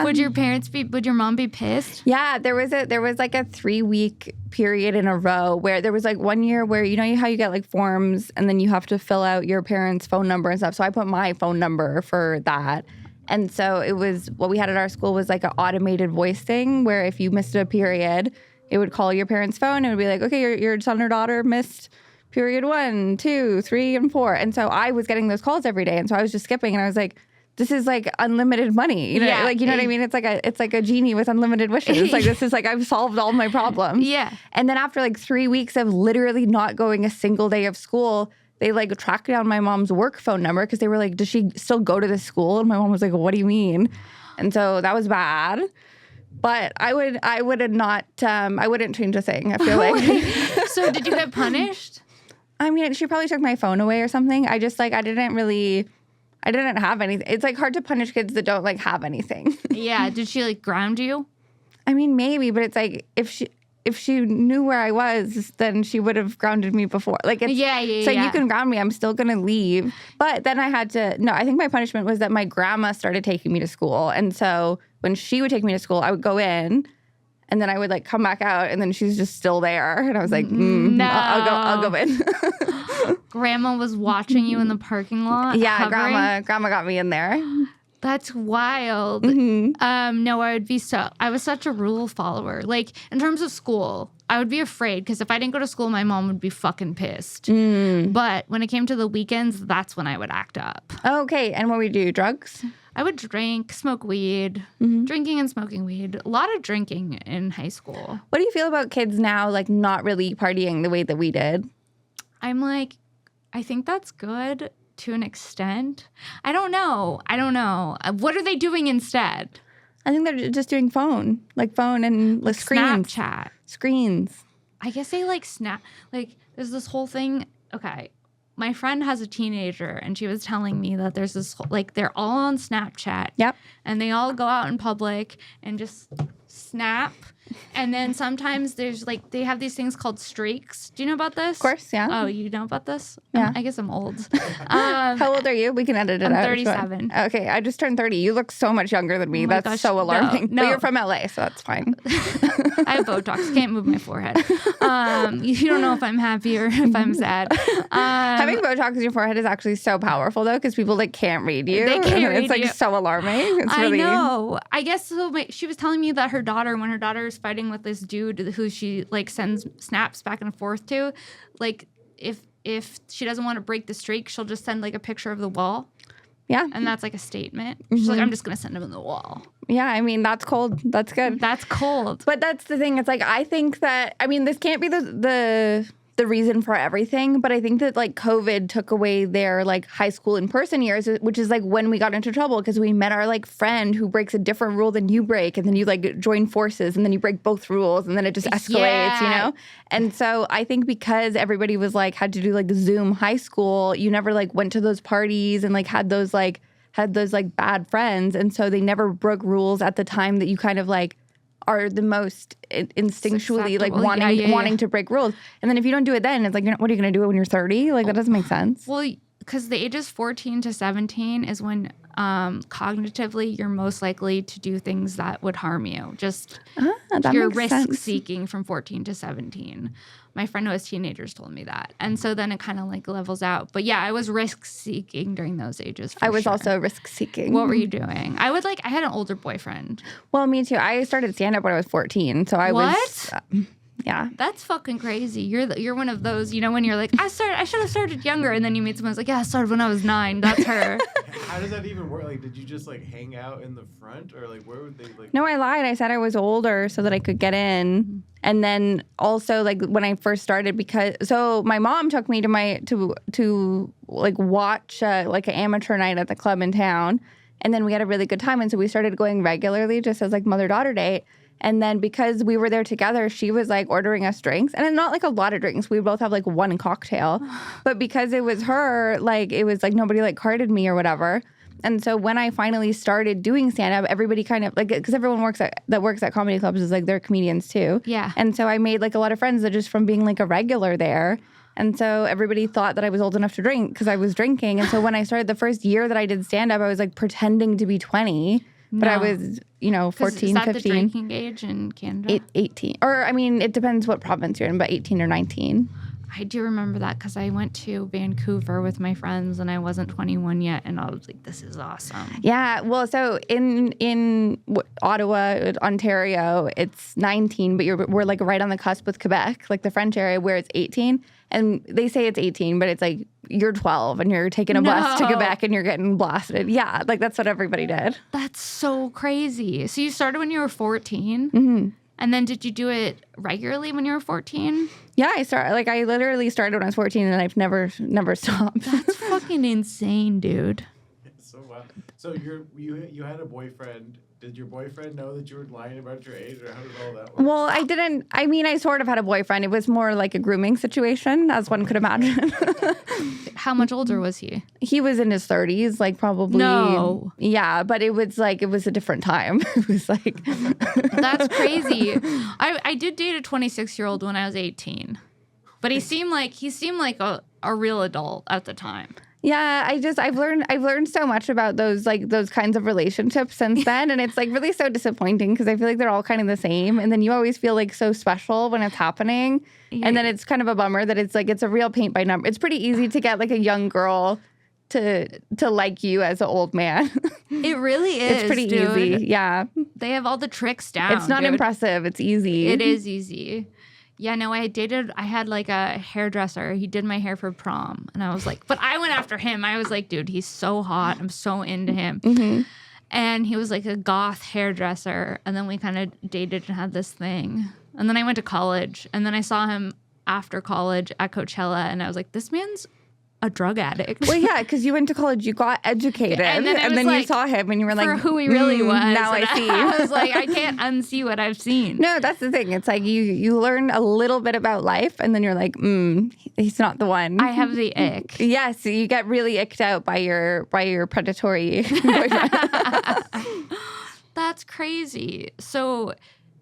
Speaker 1: Would your mom be pissed?
Speaker 2: Yeah, there was like a 3-week period in a row where there was like one year where you know how you get like forms and then you have to fill out your parents' phone number and stuff. So I put my phone number for that. And so it was, what we had at our school was like an automated voice thing where if you missed a period, it would call your parents' phone and it would be like, okay, your son or daughter missed period 1, 2, 3, and 4. And so I was getting those calls every day. And so I was just skipping and I was like, this is like unlimited money. You know, you know what I mean? It's like a genie with unlimited wishes. It's like, this is like, I've solved all my problems.
Speaker 1: Yeah.
Speaker 2: And then after like 3 weeks of literally not going a single day of school, they like tracked down my mom's work phone number because they were like, does she still go to this school? And my mom was like, what do you mean? And so that was bad. But I wouldn't change a thing, I feel like.
Speaker 1: So did you get punished?
Speaker 2: I mean, she probably took my phone away or something. I just I didn't have anything. It's like hard to punish kids that don't like have anything.
Speaker 1: Yeah. Did she like ground you?
Speaker 2: I mean, maybe, but it's like if she knew where I was, then she would have grounded me before. Like, it's, so you can ground me. I'm still going to leave. But then I think my punishment was that my grandma started taking me to school. And so when she would take me to school, I would go in and then I would like come back out and then she's just still there. And I was like,
Speaker 1: no.
Speaker 2: I'll go in.
Speaker 1: Grandma was watching you in the parking lot?
Speaker 2: Yeah,
Speaker 1: hovering?
Speaker 2: grandma got me in there.
Speaker 1: That's wild.
Speaker 2: Mm-hmm.
Speaker 1: No, I was such a rule follower. Like, in terms of school, I would be afraid because if I didn't go to school, my mom would be fucking pissed. But when it came to the weekends, that's when I would act up.
Speaker 2: Okay, and what would you do? Drugs?
Speaker 1: I would drink, smoke weed, drinking and smoking weed. A lot of drinking in high school.
Speaker 2: What do you feel about kids now, like, not really partying the way that we did?
Speaker 1: I'm like, I think that's good. To an extent. I don't know. What are they doing instead?
Speaker 2: I think they're just doing phone and like screens.
Speaker 1: Snapchat.
Speaker 2: Screens.
Speaker 1: I guess they like like there's this whole thing. Okay. My friend has a teenager and she was telling me that there's this like they're all on Snapchat.
Speaker 2: Yep.
Speaker 1: And they all go out in public and just snap. And then sometimes there's like they have these things called streaks. Do you know about this?
Speaker 2: Of course, yeah.
Speaker 1: Oh, you know about this?
Speaker 2: Yeah.
Speaker 1: I guess I'm old.
Speaker 2: How old are you? We can edit it out.
Speaker 1: I'm 37.
Speaker 2: Okay, I just turned 30. You look so much younger than me.
Speaker 1: Oh my
Speaker 2: that's
Speaker 1: gosh,
Speaker 2: so alarming.
Speaker 1: no.
Speaker 2: But you're from LA, so that's fine.
Speaker 1: I have Botox. Can't move my forehead. You don't know if I'm happy or if I'm sad.
Speaker 2: Having Botox in your forehead is actually so powerful, though, because people like can't read you.
Speaker 1: They can't read
Speaker 2: It's like
Speaker 1: you.
Speaker 2: so alarming. It's really...
Speaker 1: I know. I guess so. She was telling me that when her daughter is fighting with this dude who she like sends snaps back and forth to, like if she doesn't want to break the streak, she'll just send like a picture of the wall. Yeah. And that's like a statement. She's like, I'm just going to send him in the wall.
Speaker 2: Yeah, I mean, that's cold. That's good.
Speaker 1: That's cold.
Speaker 2: But that's the thing. It's like, I think that, I mean, this can't be the reason for everything, but I think that like COVID took away their like high school in-person years, which is like when we got into trouble because we met our like friend who breaks a different rule than you break, and then you like join forces and then you break both rules and then it just escalates, you know? And so I think because everybody was like had to do like Zoom high school, you never like went to those parties and like had those bad friends, and so they never broke rules at the time that you kind of like are the most instinctually like wanting to break rules. And then if you don't do it then, it's like, what are you going to do it when you're 30? Like, that doesn't make sense.
Speaker 1: Well, because the ages 14 to 17 is when cognitively you're most likely to do things that would harm you. Just you're risk-seeking from 14 to 17. My friend who has teenagers told me that. And so then it kind of like levels out. But yeah, I was risk-seeking during those ages for
Speaker 2: I was
Speaker 1: sure.
Speaker 2: also risk-seeking.
Speaker 1: What were you doing? I had an older boyfriend.
Speaker 2: Well, me too. I started stand-up when I was 14. So I was... yeah.
Speaker 1: That's fucking crazy. You're one of those, you know, when you're like, I should have started younger. And then you meet someone who's like, yeah, I started when I was 9. That's her.
Speaker 3: How does that even work? Like, did you just like hang out in the front, or like where would they like?
Speaker 2: No, I lied. I said I was older so that I could get in. And then also like when I first started, so my mom took me to like watch like an amateur night at the club in town. And then we had a really good time. And so we started going regularly just as like mother-daughter date. And then because we were there together, she was like ordering us drinks, and not like a lot of drinks. We both have like one cocktail, but because it was her, like it was like nobody like carded me or whatever. And so when I finally started doing stand up, everybody kind of like, because everyone that works at comedy clubs is like they're comedians too.
Speaker 1: Yeah.
Speaker 2: And so I made like a lot of friends that just from being like a regular there. And so everybody thought that I was old enough to drink because I was drinking. And so when I started the first year that I did stand up, I was like pretending to be 20. But I was, 14,
Speaker 1: is that
Speaker 2: 15.
Speaker 1: the drinking age in Canada?
Speaker 2: 18. Or, I mean, it depends what province you're in, but 18 or 19.
Speaker 1: I do remember that because I went to Vancouver with my friends and I wasn't 21 yet. And I was like, this is awesome.
Speaker 2: Yeah. Well, so in Ottawa, Ontario, it's 19, but we're like right on the cusp with Quebec, like the French area where it's 18. And they say it's 18, but it's like you're 12 and you're taking a bus to Quebec and you're getting blasted. Yeah, like that's what everybody did.
Speaker 1: That's so crazy. So you started when you were 14?
Speaker 2: Mm-hmm.
Speaker 1: And then did you do it regularly when you were 14?
Speaker 2: Yeah, I literally started when I was 14 and I've never stopped.
Speaker 1: That's fucking insane, dude.
Speaker 3: It's so Wow. So you had a boyfriend. Did your boyfriend know that you were lying about your age, or how did all that work?
Speaker 2: Well, I didn't. I mean, I sort of had a boyfriend. It was more like a grooming situation, as one could imagine.
Speaker 1: How much older was he?
Speaker 2: He was in his 30s, like probably.
Speaker 1: No.
Speaker 2: Yeah, but it was a different time. It was like.
Speaker 1: That's crazy. I did date a 26-year-old when I was 18, but he seemed like a real adult at the time.
Speaker 2: Yeah, I've learned so much about those kinds of relationships since then, and it's like really so disappointing because I feel like they're all kind of the same, and then you always feel like so special when it's happening, and then it's kind of a bummer that it's like it's a real paint by number. It's pretty easy to get like a young girl to like you as an old man.
Speaker 1: It really is.
Speaker 2: It's pretty easy. Yeah,
Speaker 1: they have all the tricks down.
Speaker 2: It's not impressive. It's easy.
Speaker 1: It is easy. Yeah, no, I had like a hairdresser. He did my hair for prom. And I was like, but I went after him. I was like, dude, he's so hot. I'm so into him.
Speaker 2: Mm-hmm.
Speaker 1: And he was like a goth hairdresser. And then we kind of dated and had this thing. And then I went to college. And then I saw him after college at Coachella. And I was like, this man's a drug addict.
Speaker 2: Well, yeah, because you went to college, you got educated, and then
Speaker 1: like,
Speaker 2: you saw him, and you were like,
Speaker 1: for who he really was.
Speaker 2: Now I see.
Speaker 1: I was like, I can't unsee what I've seen.
Speaker 2: No, that's the thing. It's like you learn a little bit about life, and then you're like, he's not the one.
Speaker 1: I have the ick.
Speaker 2: Yes, you get really icked out by your predatory boyfriend.
Speaker 1: That's crazy. So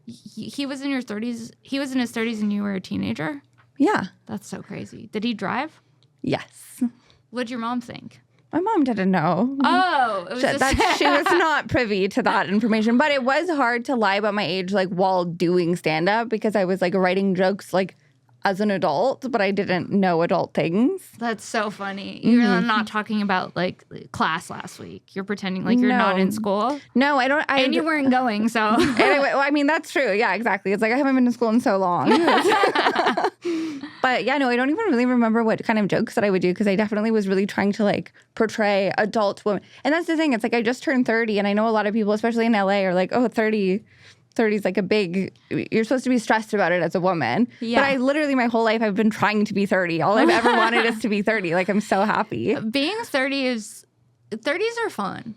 Speaker 1: he was in your 30s. He was in his 30s, and you were a teenager.
Speaker 2: Yeah,
Speaker 1: that's so crazy. Did he drive?
Speaker 2: Yes.
Speaker 1: What'd your mom think?
Speaker 2: My mom didn't know.
Speaker 1: Oh, it was
Speaker 2: she was not privy to that information. But it was hard to lie about my age, like while doing stand up, because I was like writing jokes like as an adult, but I didn't know adult things.
Speaker 1: That's so funny. You're not talking about like class last week. You're pretending like you're not in school.
Speaker 2: No, I don't.
Speaker 1: And you weren't going, so.
Speaker 2: Anyway, well, I mean, that's true. Yeah, exactly. It's like I haven't been to school in so long. But yeah, no, I don't even really remember what kind of jokes that I would do because I definitely was really trying to like portray adult women. And that's the thing. It's like I just turned 30 and I know a lot of people, especially in LA, are like, oh, 30 is like a big, you're supposed to be stressed about it as a woman. Yeah. But I literally my whole life I've been trying to be 30. All I've ever wanted is to be 30. Like I'm so happy.
Speaker 1: Being 30s are fun,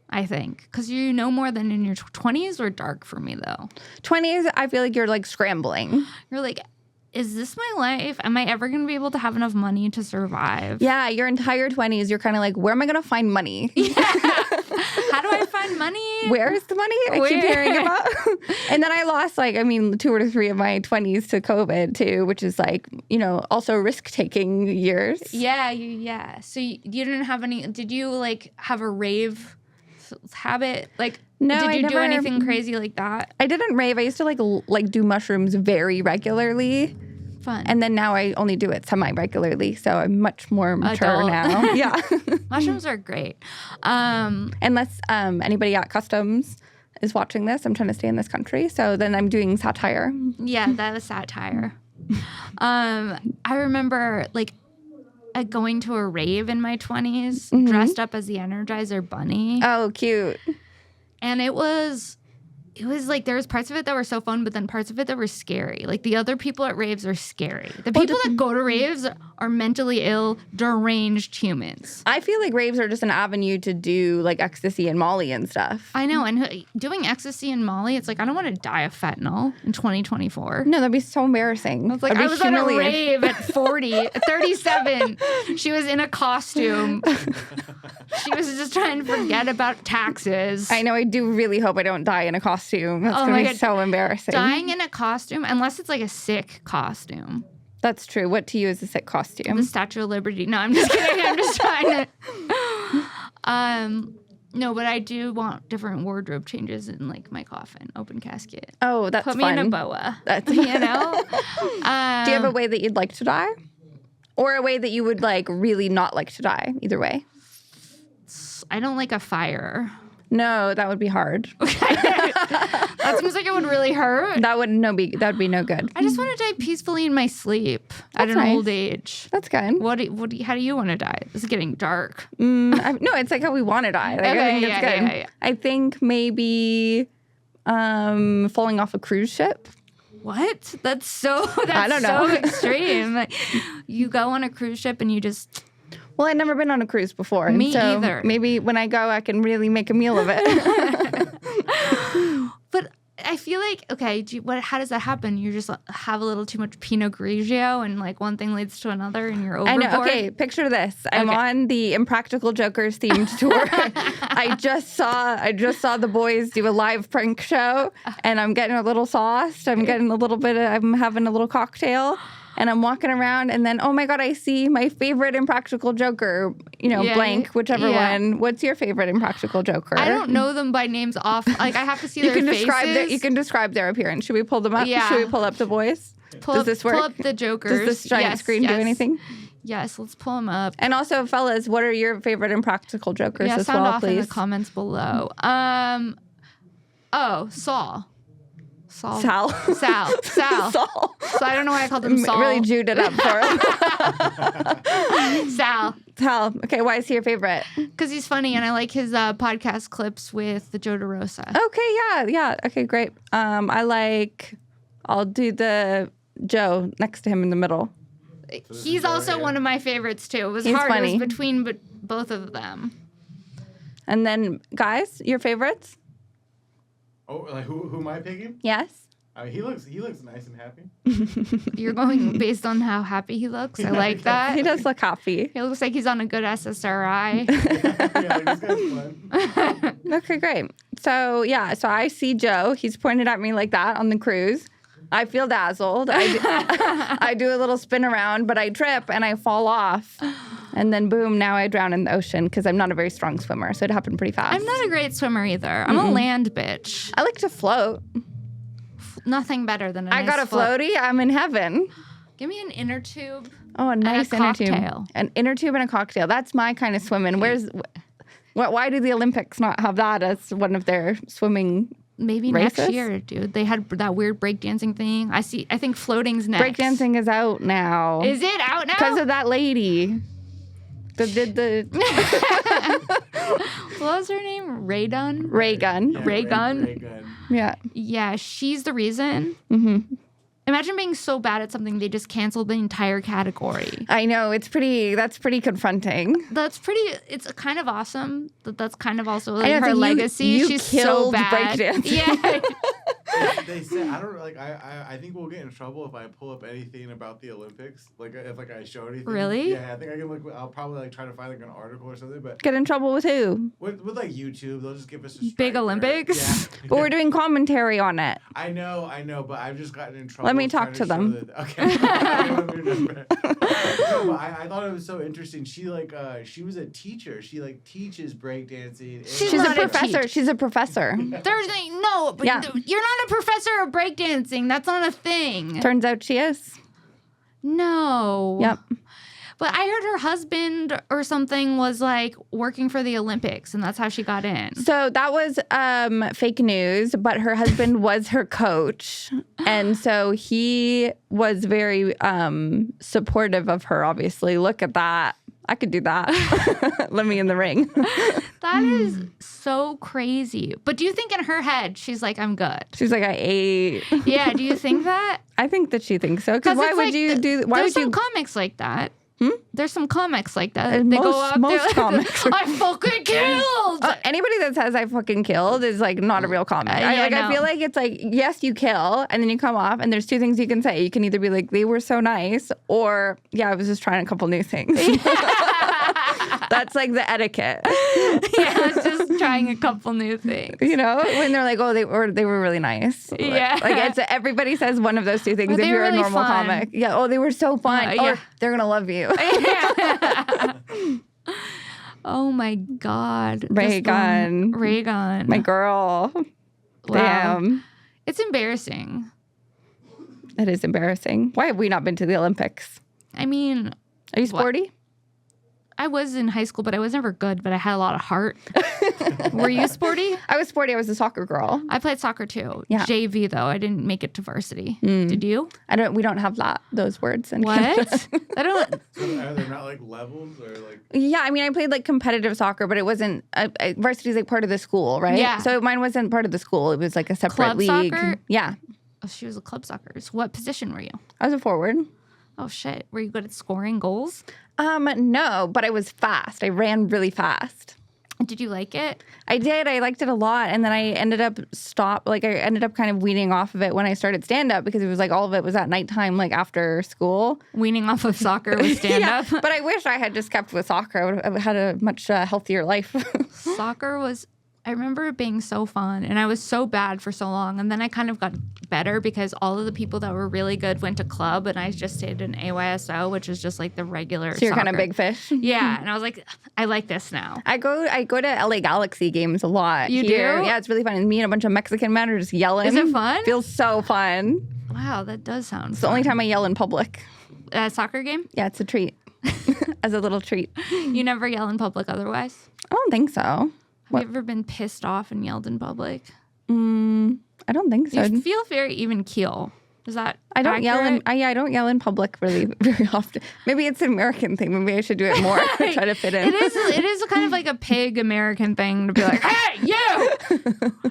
Speaker 1: I think, because you know more than in your 20s were dark for me though.
Speaker 2: 20s, I feel like you're like scrambling.
Speaker 1: You're like, is this my life? Am I ever going to be able to have enough money to survive?
Speaker 2: Yeah, your entire 20s, you're kind of like, where am I going to find money?
Speaker 1: Yeah. How do I find money?
Speaker 2: Where is the money I keep hearing about? And then I lost 2 or 3 of my 20s to COVID too, which is like, also risk-taking years.
Speaker 1: Yeah. So you didn't have any, did you like have a rave habit? Like,
Speaker 2: no,
Speaker 1: did you do anything crazy like that?
Speaker 2: I didn't rave. I used to like do mushrooms very regularly.
Speaker 1: Fun.
Speaker 2: And then now I only do it semi-regularly, so I'm much more mature now. Yeah.
Speaker 1: Mushrooms are great.
Speaker 2: Unless anybody at Customs is watching this, I'm trying to stay in this country, so then I'm doing satire.
Speaker 1: Yeah, that is satire. I remember going to a rave in my 20s, dressed up as the Energizer Bunny.
Speaker 2: Oh, cute.
Speaker 1: And it was like there was parts of it that were so fun, but then parts of it that were scary. Like the other people at raves are scary. The people that go to raves are mentally ill, deranged humans.
Speaker 2: I feel like raves are just an avenue to do like ecstasy and Molly and stuff.
Speaker 1: I know. And doing ecstasy and Molly, it's like, I don't want to die of fentanyl in 2024.
Speaker 2: No, that'd be so embarrassing.
Speaker 1: I was like, I was on a rave at 37. She was in a costume. She was just trying to forget about taxes.
Speaker 2: I know. I do really hope I don't die in a costume. That's going to be so embarrassing.
Speaker 1: Dying in a costume, unless it's like a sick costume.
Speaker 2: That's true. What to you is a sick costume?
Speaker 1: The Statue of Liberty. No, I'm just kidding. I'm just trying to. No, but I do want different wardrobe changes in like my coffin, open casket.
Speaker 2: Oh, that's
Speaker 1: Put
Speaker 2: fun.
Speaker 1: me in a boa.
Speaker 2: That's
Speaker 1: Do you
Speaker 2: have a way that you'd like to die, or a way that you would like really not like to die? Either way.
Speaker 1: I don't like a fire.
Speaker 2: No, that would be hard.
Speaker 1: That seems like it would really hurt.
Speaker 2: That would be no good.
Speaker 1: I just want to die peacefully in my sleep at an old age.
Speaker 2: That's good.
Speaker 1: How do you want to die? This is getting dark.
Speaker 2: No, it's like how we want to die. Like,
Speaker 1: okay,
Speaker 2: I think it's good.
Speaker 1: Yeah.
Speaker 2: I think maybe falling off a cruise ship.
Speaker 1: What? That's
Speaker 2: I don't know.
Speaker 1: so extreme. Like, you go on a cruise ship and you just...
Speaker 2: Well, I've never been on a cruise before.
Speaker 1: Me
Speaker 2: so
Speaker 1: either.
Speaker 2: Maybe when I go, I can really make a meal of it.
Speaker 1: But I feel like, okay, how does that happen? You just have a little too much Pinot Grigio and like one thing leads to another and you're overboard?
Speaker 2: I know. Okay, picture this. I'm on the Impractical Jokers themed tour. I just saw the boys do a live prank show and I'm getting a little sauced. I'm having a little cocktail. And I'm walking around, and then, oh my God, I see my favorite Impractical Joker, blank, whichever one. What's your favorite Impractical Joker?
Speaker 1: I don't know them by names off. Like, I have to see their faces.
Speaker 2: You can describe their appearance. Should we pull them up?
Speaker 1: Yeah.
Speaker 2: Should we pull up the boys? Does this work?
Speaker 1: Pull up the Jokers.
Speaker 2: Does this giant screen do anything?
Speaker 1: Yes, let's pull them up.
Speaker 2: And also, fellas, what are your favorite Impractical Jokers as
Speaker 1: sound
Speaker 2: well,
Speaker 1: off
Speaker 2: please?
Speaker 1: in the comments below. Saul.
Speaker 2: Sal.
Speaker 1: Saul. So I don't know why I called him Saul.
Speaker 2: Really Jewed it up for him.
Speaker 1: Sal.
Speaker 2: Okay, why is he your favorite?
Speaker 1: Because he's funny and I like his podcast clips with the Joe DeRosa.
Speaker 2: Okay, yeah. Okay, great. I'll do the Joe next to him in the middle.
Speaker 1: He's also one of my favorites too. It was
Speaker 2: He's
Speaker 1: hard.
Speaker 2: funny.
Speaker 1: It was between both of them.
Speaker 2: And then, guys, your favorites?
Speaker 3: Oh, like who am I picking?
Speaker 2: Yes.
Speaker 3: He looks nice and happy.
Speaker 1: You're going based on how happy he looks. I like that.
Speaker 2: He does look happy.
Speaker 1: He looks like he's on a good SSRI.
Speaker 3: Yeah, this guy's fun.
Speaker 2: Okay, great. So I see Joe. He's pointed at me like that on the cruise. I feel dazzled. I do a little spin around, but I trip and I fall off. And then boom, now I drown in the ocean because I'm not a very strong swimmer. So it happened pretty fast.
Speaker 1: I'm not a great swimmer either. I'm a land bitch.
Speaker 2: I like to float.
Speaker 1: Nothing better than
Speaker 2: I got a floaty. I'm in heaven.
Speaker 1: Give me an inner tube.
Speaker 2: Oh, a nice inner tube.
Speaker 1: Cocktail.
Speaker 2: An inner tube and a cocktail. That's my kind of swimming. Why do the Olympics not have that as one of their swimming
Speaker 1: Maybe
Speaker 2: races?
Speaker 1: next year, dude. They had that weird breakdancing thing. I think floating's next.
Speaker 2: Breakdancing is out now.
Speaker 1: Is it out now?
Speaker 2: Because of that lady. What
Speaker 1: was her name? Raygun?
Speaker 2: Raygun.
Speaker 3: Yeah,
Speaker 1: Raygun?
Speaker 2: Yeah.
Speaker 1: Yeah, she's the reason.
Speaker 2: Mm-hmm.
Speaker 1: Imagine being so bad at something they just canceled the entire category.
Speaker 2: I know. That's pretty confronting.
Speaker 1: It's kind of awesome. That's kind of also like
Speaker 2: know,
Speaker 1: her
Speaker 2: so
Speaker 1: legacy.
Speaker 2: you
Speaker 1: She's
Speaker 2: killed
Speaker 1: so bad.
Speaker 2: breakdancing.
Speaker 1: Yeah.
Speaker 3: They said I think we'll get in trouble if I pull up anything about the Olympics. Like if I show anything.
Speaker 1: Really?
Speaker 3: Yeah, I think I can I'll probably try to find an article or something. But
Speaker 2: Get in trouble with who?
Speaker 3: with like YouTube, they'll just give us a strike
Speaker 1: Big
Speaker 3: for it.
Speaker 1: Olympics?
Speaker 3: Yeah.
Speaker 2: But we're doing commentary on it.
Speaker 3: I know, but I've just gotten in trouble.
Speaker 2: Let me
Speaker 3: trying
Speaker 2: talk to them.
Speaker 3: Okay. No, but I thought it was so interesting. She was a teacher. She teaches breakdancing.
Speaker 1: She's
Speaker 2: She's a
Speaker 1: not a
Speaker 2: professor.
Speaker 1: teach.
Speaker 2: She's a professor.
Speaker 1: But
Speaker 2: Yeah.
Speaker 1: you're not a professor of breakdancing. That's not a thing.
Speaker 2: Turns out she is.
Speaker 1: No.
Speaker 2: Yep.
Speaker 1: But I heard her husband or something was working for the Olympics, and that's how she got in.
Speaker 2: So that was fake news, but her husband was her coach. And so he was very supportive of her, obviously. Look at that. I could do that. Let me in the ring.
Speaker 1: That is so crazy. But do you think in her head, she's like, I'm good?
Speaker 2: She's like, I ate.
Speaker 1: Yeah, do you think that?
Speaker 2: I think that she thinks so. Because why would you do that?
Speaker 1: There's some comics like that. There's some comics like that.
Speaker 2: And
Speaker 1: They go up
Speaker 2: most
Speaker 1: there
Speaker 2: comics are-
Speaker 1: I fucking killed!
Speaker 2: Anybody that says I fucking killed is not a real comic.
Speaker 1: Yeah,
Speaker 2: I feel like it's yes, you kill, and then you come off, and there's two things you can say. You can either be like, they were so nice, or yeah, I was just trying a couple new things. That's the etiquette.
Speaker 1: Yeah, I was just trying a couple new things.
Speaker 2: When they're like, oh, they were really nice.
Speaker 1: Yeah.
Speaker 2: It's everybody says one of those two things
Speaker 1: Or
Speaker 2: if
Speaker 1: they
Speaker 2: you're
Speaker 1: were
Speaker 2: a
Speaker 1: really
Speaker 2: normal
Speaker 1: fun.
Speaker 2: comic. Yeah. Oh, they were so fun.
Speaker 1: Yeah.
Speaker 2: Oh, they're gonna love you.
Speaker 1: Oh my God.
Speaker 2: Raygun.
Speaker 1: Raygun.
Speaker 2: My girl.
Speaker 1: Wow.
Speaker 2: Damn.
Speaker 1: It's embarrassing.
Speaker 2: That is embarrassing. Why have we not been to the Olympics?
Speaker 1: I mean,
Speaker 2: Are you sporty?
Speaker 1: I was in high school, but I was never good, but I had a lot of heart. Were you sporty?
Speaker 2: I was sporty. I was a soccer girl.
Speaker 1: I played soccer too.
Speaker 2: Yeah.
Speaker 1: JV though. I didn't make it to varsity. Did you?
Speaker 2: We don't have those words in
Speaker 1: What?
Speaker 2: Canada.
Speaker 1: I don't.
Speaker 3: So are there not levels or
Speaker 2: Yeah, I played competitive soccer, but it wasn't varsity is part of the school, right?
Speaker 1: Yeah.
Speaker 2: So mine wasn't part of the school. It was a separate
Speaker 1: Club
Speaker 2: league.
Speaker 1: soccer?
Speaker 2: Yeah.
Speaker 1: Oh, she was a club soccer. So what position were you?
Speaker 2: I was a forward.
Speaker 1: Oh, shit. Were you good at scoring goals?
Speaker 2: No, but I was fast. I ran really fast.
Speaker 1: Did you like it?
Speaker 2: I did. I liked it a lot. And then I ended up kind of weaning off of it when I started stand-up because it was like all of it was at nighttime, like after school.
Speaker 1: Weaning off of soccer with stand-up?
Speaker 2: Yeah, but I wish I had just kept with soccer. I would have had a much healthier life.
Speaker 1: Soccer was... I remember it being so fun, and I was so bad for so long, and then I kind of got better because all of the people that were really good went to club, and I just stayed in AYSO, which is just like the regular
Speaker 2: So you're
Speaker 1: soccer.
Speaker 2: kind of big fish.
Speaker 1: Yeah, and I was like, I like this now.
Speaker 2: I go to LA Galaxy games a lot.
Speaker 1: You
Speaker 2: here.
Speaker 1: do?
Speaker 2: Yeah, it's really fun. And me and a bunch of Mexican men are just yelling.
Speaker 1: Is it fun?
Speaker 2: Feels so fun.
Speaker 1: Wow, that does sound
Speaker 2: It's the only time I yell in public.
Speaker 1: Soccer game?
Speaker 2: Yeah, it's a treat. As a little treat.
Speaker 1: You never yell in public otherwise?
Speaker 2: I don't think so.
Speaker 1: Have you ever been pissed off and yelled in public?
Speaker 2: I don't think so.
Speaker 1: You feel very even keel. Is that
Speaker 2: I don't
Speaker 1: accurate?
Speaker 2: I don't yell in public really very often. Maybe it's an American thing. Maybe I should do it more. Try to fit in.
Speaker 1: It is kind of like a pig American thing to be like, hey, you!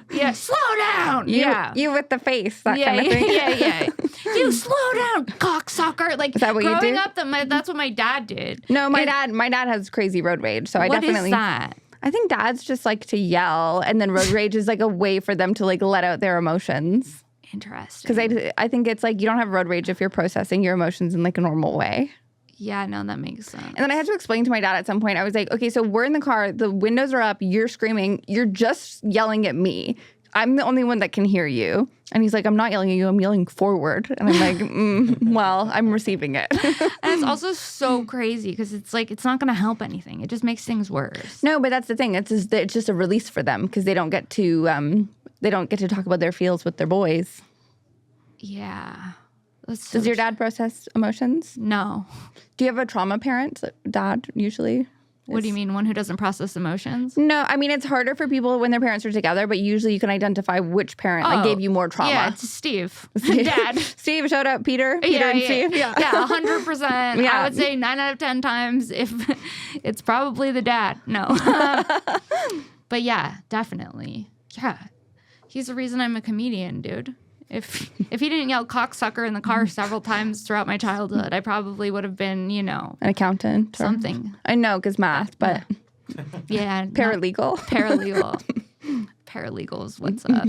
Speaker 1: Yeah, slow down!
Speaker 2: You with the face, that kind of thing.
Speaker 1: Yeah. You slow down, cocksucker! Like,
Speaker 2: is that what you do?
Speaker 1: growing up, that's what my dad did.
Speaker 2: No, my dad has crazy road rage, so I definitely...
Speaker 1: What is that?
Speaker 2: I think dads just like to yell, and then road rage is like a way for them to like let out their emotions.
Speaker 1: Interesting.
Speaker 2: Because I think it's like you don't have road rage if you're processing your emotions in like a normal way.
Speaker 1: Yeah, no, that makes sense.
Speaker 2: And then I had to explain to my dad at some point, I was like, okay, so we're in the car, the windows are up, you're screaming, you're just yelling at me. I'm the only one that can hear you. And he's like, I'm not yelling at you, I'm yelling forward. And I'm like, well, I'm receiving it.
Speaker 1: And it's also so crazy because it's like, it's not going to help anything. It just makes things worse.
Speaker 2: No, but that's the thing. It's just a release for them because they don't get to talk about their feels with their boys.
Speaker 1: Yeah.
Speaker 2: Does your dad process emotions?
Speaker 1: No.
Speaker 2: Do you have a trauma parent? Dad, usually?
Speaker 1: What do you mean, one who doesn't process emotions?
Speaker 2: No, I mean, it's harder for people when their parents are together, but usually you can identify which parent gave you more trauma.
Speaker 1: Yeah, it's Steve. Dad.
Speaker 2: Steve, shout out Peter. Peter and Steve.
Speaker 1: Yeah, 100%. Yeah. I would say 9 out of 10 times if it's probably the dad. No. But yeah, definitely. Yeah. He's the reason I'm a comedian, dude. If he didn't yell cocksucker in the car several times throughout my childhood, I probably would have been, an
Speaker 2: accountant.
Speaker 1: Something.
Speaker 2: I know, because math, but...
Speaker 1: Yeah.
Speaker 2: Paralegal.
Speaker 1: Paralegals, what's up?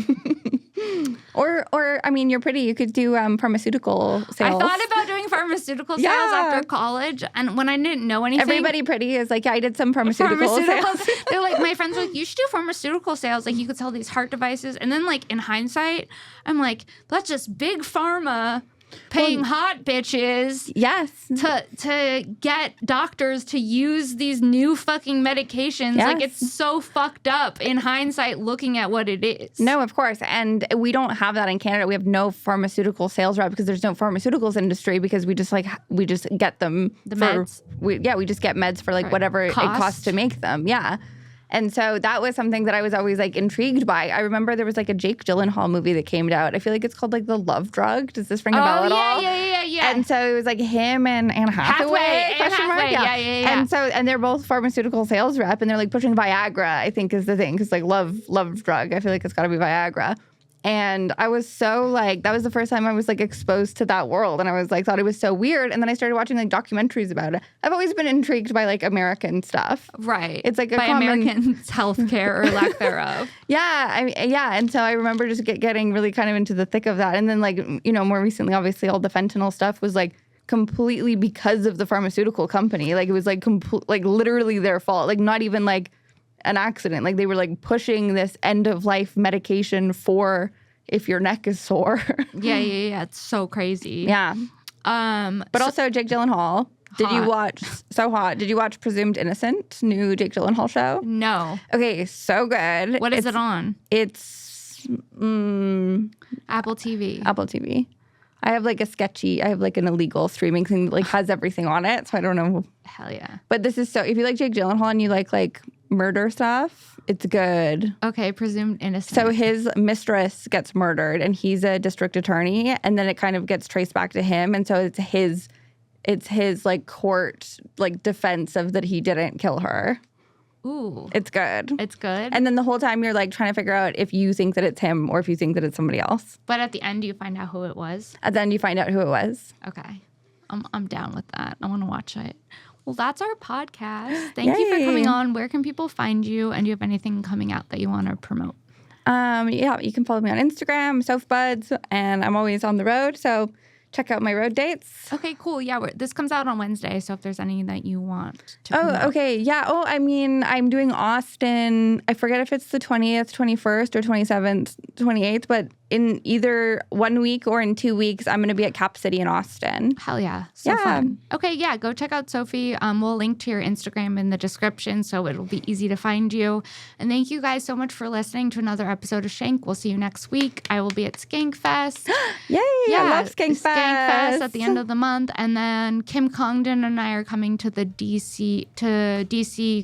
Speaker 2: Or I mean, you're pretty. You could do pharmaceutical sales.
Speaker 1: I thought about doing pharmaceutical sales after college, and when I didn't know anything,
Speaker 2: everybody pretty is like, yeah, I did some pharmaceutical sales.
Speaker 1: They're like, my friends were like, you should do pharmaceutical sales. Like, you could sell these heart devices, and then like in hindsight, I'm like, that's just big pharma paying hot bitches to get doctors to use these new fucking medications.
Speaker 2: Yes.
Speaker 1: Like, it's so fucked up in hindsight looking at what it is.
Speaker 2: No, of course. And we don't have that in Canada. We have no pharmaceutical sales rep because there's no pharmaceuticals industry because we just get them.
Speaker 1: Meds?
Speaker 2: We just get meds for like whatever it costs to make them. Yeah. And so that was something that I was always like intrigued by. I remember there was like a Jake Gyllenhaal movie that came out. I feel like it's called like The Love Drug. Does this ring a bell at all?
Speaker 1: Yeah.
Speaker 2: And so it was like him and Anne Hathaway. Yeah. And they're both pharmaceutical sales rep and they're like pushing Viagra, I think is the thing. Because like love drug. I feel like it's got to be Viagra. And I was so like, that was the first time I was like exposed to that world. And I was like, thought it was so weird. And then I started watching like documentaries about it. I've always been intrigued by like American stuff.
Speaker 1: Right.
Speaker 2: It's like
Speaker 1: by Americans' healthcare or lack thereof.
Speaker 2: Yeah. And so I remember just getting really kind of into the thick of that. And then like, more recently, obviously all the fentanyl stuff was like completely because of the pharmaceutical company. Like it was like like literally their fault. Like not even like an accident. Like they were like pushing this end of life medication for if your neck is sore.
Speaker 1: Yeah. It's so crazy.
Speaker 2: Yeah. But also Jake Gyllenhaal. Did you watch So Hot? Did you watch Presumed Innocent? New Jake Gyllenhaal show?
Speaker 1: No.
Speaker 2: Okay, so good.
Speaker 1: What is it on?
Speaker 2: It's
Speaker 1: Apple TV.
Speaker 2: Apple TV. I have like an illegal streaming thing that like has everything on it, so I don't know.
Speaker 1: Hell yeah.
Speaker 2: But this is so, if you like Jake Gyllenhaal and you like murder stuff, it's good.
Speaker 1: Okay, Presumed Innocent.
Speaker 2: So his mistress gets murdered and he's a district attorney and then it kind of gets traced back to him and so it's his like court like defense of that he didn't kill her.
Speaker 1: Ooh.
Speaker 2: It's good.
Speaker 1: It's good.
Speaker 2: And then the whole time you're like trying to figure out if you think that it's him or if you think that it's somebody else.
Speaker 1: But at the end, you find out who it was?
Speaker 2: And then you find out who it was.
Speaker 1: Okay. I'm down with that. I want to watch it. Well, that's our podcast. Thank you for coming on. Where can people find you? And do you have anything coming out that you want to promote?
Speaker 2: Yeah, you can follow me on Instagram, Sophie Buddle, and I'm always on the road, so check out my road dates.
Speaker 1: Okay, cool. Yeah, this comes out on Wednesday, so if there's any that you want to promote.
Speaker 2: Okay. Yeah. I mean, I'm doing Austin. I forget if it's the 20th, 21st, or 27th, 28th, but in either 1 week or in 2 weeks, I'm going to be at Cap City in Austin.
Speaker 1: Hell yeah. So fun. Okay, yeah, go check out Sophie. We'll link to your Instagram in the description, so it'll be easy to find you. And thank you guys so much for listening to another episode of Shank. We'll see you next week. I will be at Skankfest.
Speaker 2: Yay!
Speaker 1: Yeah,
Speaker 2: I love Skankfest.
Speaker 1: Skankfest at the end of the month. And then Kim Congdon and I are coming to the DC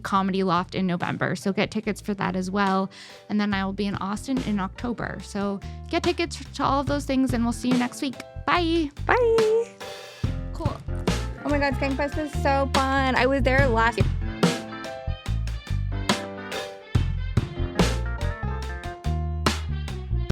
Speaker 1: Comedy Loft in November. So get tickets for that as well. And then I will be in Austin in October. So get tickets to all of those things, and we'll see you next week. Bye.
Speaker 2: Bye.
Speaker 1: Cool.
Speaker 2: Oh my God, Skankfest is so fun. I was there last year.